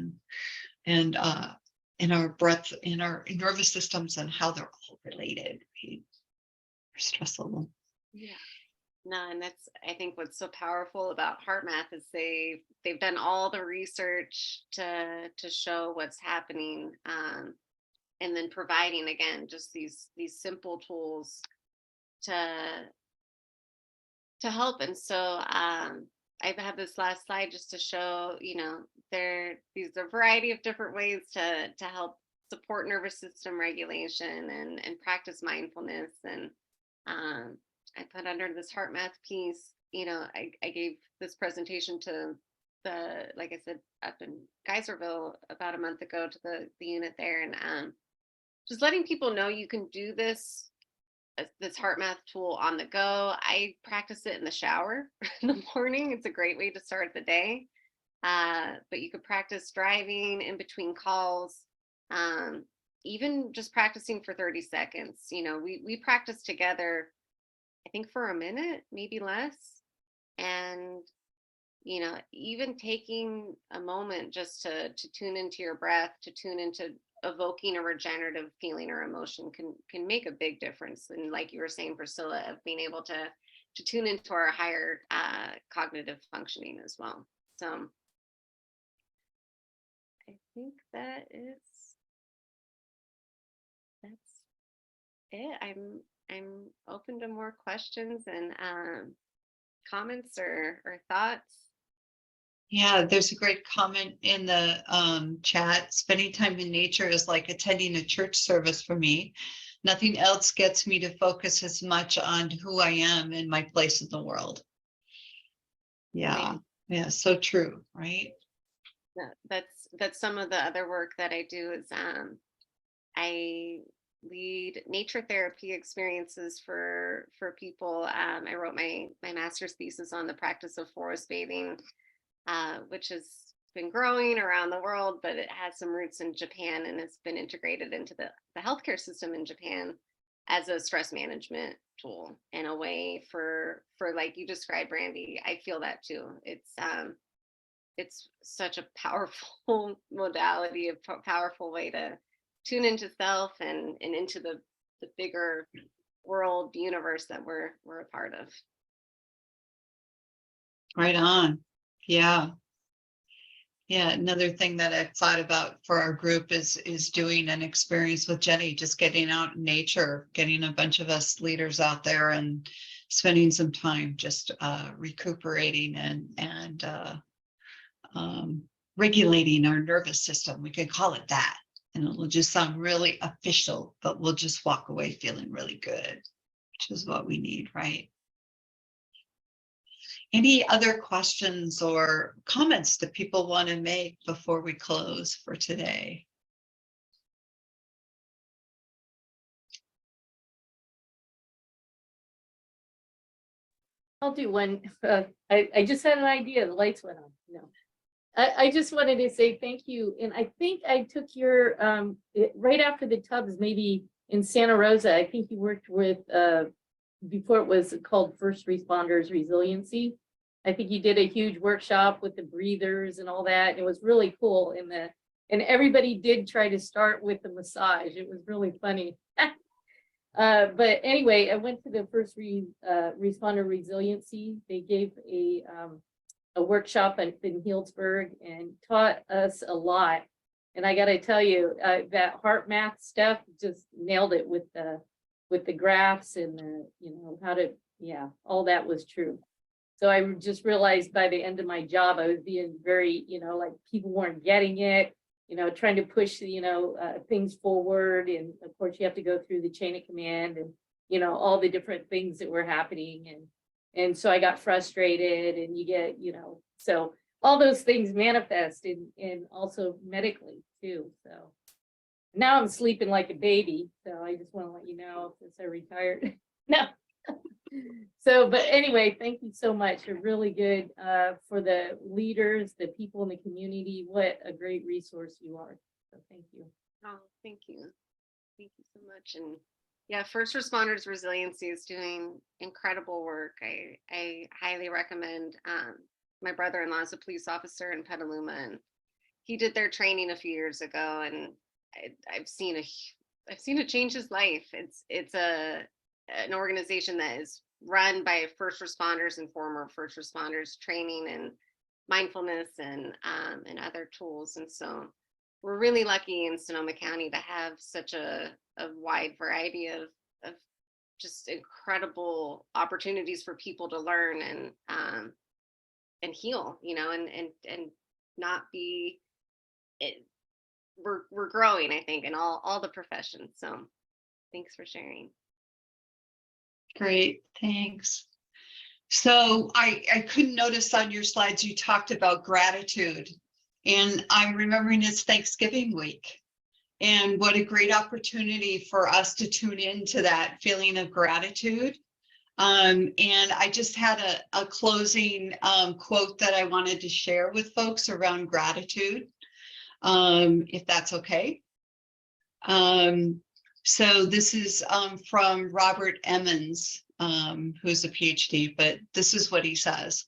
and our breath, in our nervous systems, and how they're all related. Right? Our stress level. Yeah. No, and that's, I think, what's so powerful about HeartMath is they've done all the research to show what's happening, and then providing, again, just these simple tools to help. And so I have this last slide just to show, these are a variety of different ways to help support nervous system regulation and practice mindfulness. And I put under this HeartMath piece, I gave this presentation to like I said, up in Geyserville about a month ago to the unit there, and just letting people know you can do this HeartMath tool on the go. I practice it in the shower in the morning. It's a great way to start the day. But you could practice driving in between calls, even just practicing for 30 seconds. We practice together, I think, for a minute, maybe less. And, even taking a moment just to tune into your breath, to tune into evoking a regenerative feeling or emotion can make a big difference. And like you were saying, Priscilla, of being able to tune into our higher cognitive functioning as well. So I think that's it. I'm open to more questions and comments or thoughts? Yeah, there's a great comment in the chat. Spending time in nature is like attending a church service for me. Nothing else gets me to focus as much on who I am and my place in the world. Yeah, yeah, so true, right? That's some of the other work that I do is I lead nature therapy experiences for people. I wrote my master's thesis on the practice of forest bathing, which has been growing around the world, but it has some roots in Japan and it's been integrated into the healthcare system in Japan as a stress management tool and a way for like you described, Brandy. I feel that too. It's such a powerful modality, a powerful way to tune into self and into the bigger world universe that we're a part of. Right on. Yeah. Yeah, another thing that I've thought about for our group is doing an experience with Jenny, just getting out in nature, getting a bunch of us leaders out there and spending some time just recuperating and regulating our nervous system. We could call it that. And it will just sound really official, but we'll just walk away feeling really good, which is what we need, right? Any other questions or comments that people want to make before we close for today? I'll do one. I just had an idea. The lights went on. No, I just wanted to say thank you. And I think I took your right after the tubs, maybe in Santa Rosa. I think you worked with before it was called First Responders Resiliency. I think you did a huge workshop with the breathers and all that. It was really cool. And everybody did try to start with the massage. It was really funny. But anyway, I went to the First Responder Resiliency. They gave a workshop in Healdsburg and taught us a lot. And I got to tell you, that HeartMath stuff just nailed it with the graphs and how to, all that was true. So I just realized by the end of my job, I was being very, like people weren't getting it, trying to push, things forward. And of course you have to go through the chain of command and, all the different things that were happening. And so I got frustrated and you get, so all those things manifest and also medically too. So now I'm sleeping like a baby. So I just want to let you know since I retired. No. So, but anyway, thank you so much. You're really good for the leaders, the people in the community. What a great resource you are. So thank you. Oh, thank you. Thank you so much. And yeah, First Responders Resiliency is doing incredible work. I highly recommend. My brother-in-law is a police officer in Petaluma, and he did their training a few years ago, and I've seen it change his life. It's an organization that is run by first responders and former first responders, training and mindfulness and other tools. And so we're really lucky in Sonoma County to have such a wide variety of just incredible opportunities for people to learn and heal, and not be it. We're growing, I think, in all the professions. So thanks for sharing. Great, thanks. So I couldn't notice on your slides, you talked about gratitude, and I'm remembering it's Thanksgiving week. And what a great opportunity for us to tune into that feeling of gratitude. And I just had a closing quote that I wanted to share with folks around gratitude, if that's okay. So this is from Robert Emmons, who's a PhD, but this is what he says.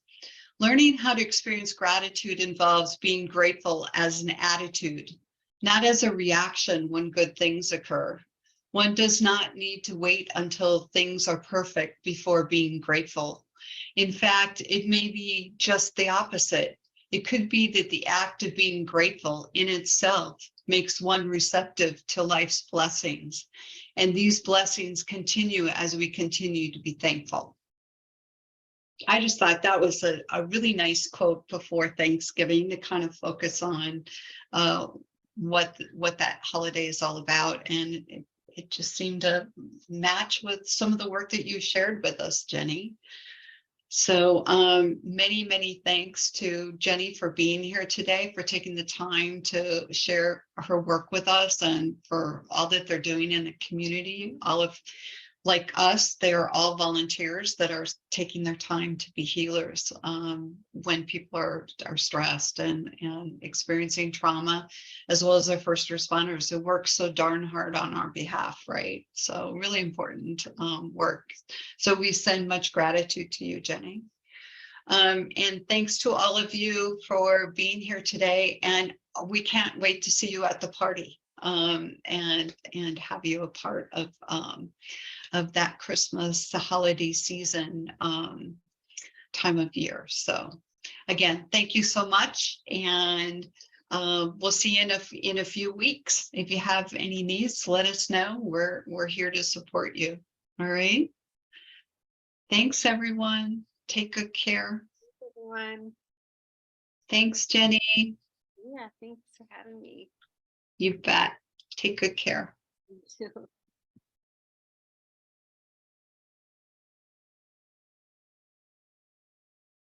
Learning how to experience gratitude involves being grateful as an attitude, not as a reaction when good things occur. One does not need to wait until things are perfect before being grateful. In fact, it may be just the opposite. It could be that the act of being grateful in itself makes one receptive to life's blessings. And these blessings continue as we continue to be thankful. I just thought that was a really nice quote before Thanksgiving to kind of focus on what that holiday is all about. And it just seemed to match with some of the work that you shared with us, Jenny. So many, many thanks to Jenny for being here today, for taking the time to share her work with us and for all that they're doing in the community. All of, like us, they are all volunteers that are taking their time to be healers when people are stressed and experiencing trauma, as well as our first responders who work so darn hard on our behalf, right? So really important work. So we send much gratitude to you, Jenny. And thanks to all of you for being here today. And we can't wait to see you at the party and have you a part of that Christmas holiday season time of year. So again, thank you so much. And we'll see you in a few weeks. If you have any needs, let us know. We're here to support you. All right. Thanks, everyone. Take good care. Everyone. Thanks, Jenny. Yeah, thanks for having me. You bet. Take good care. You too.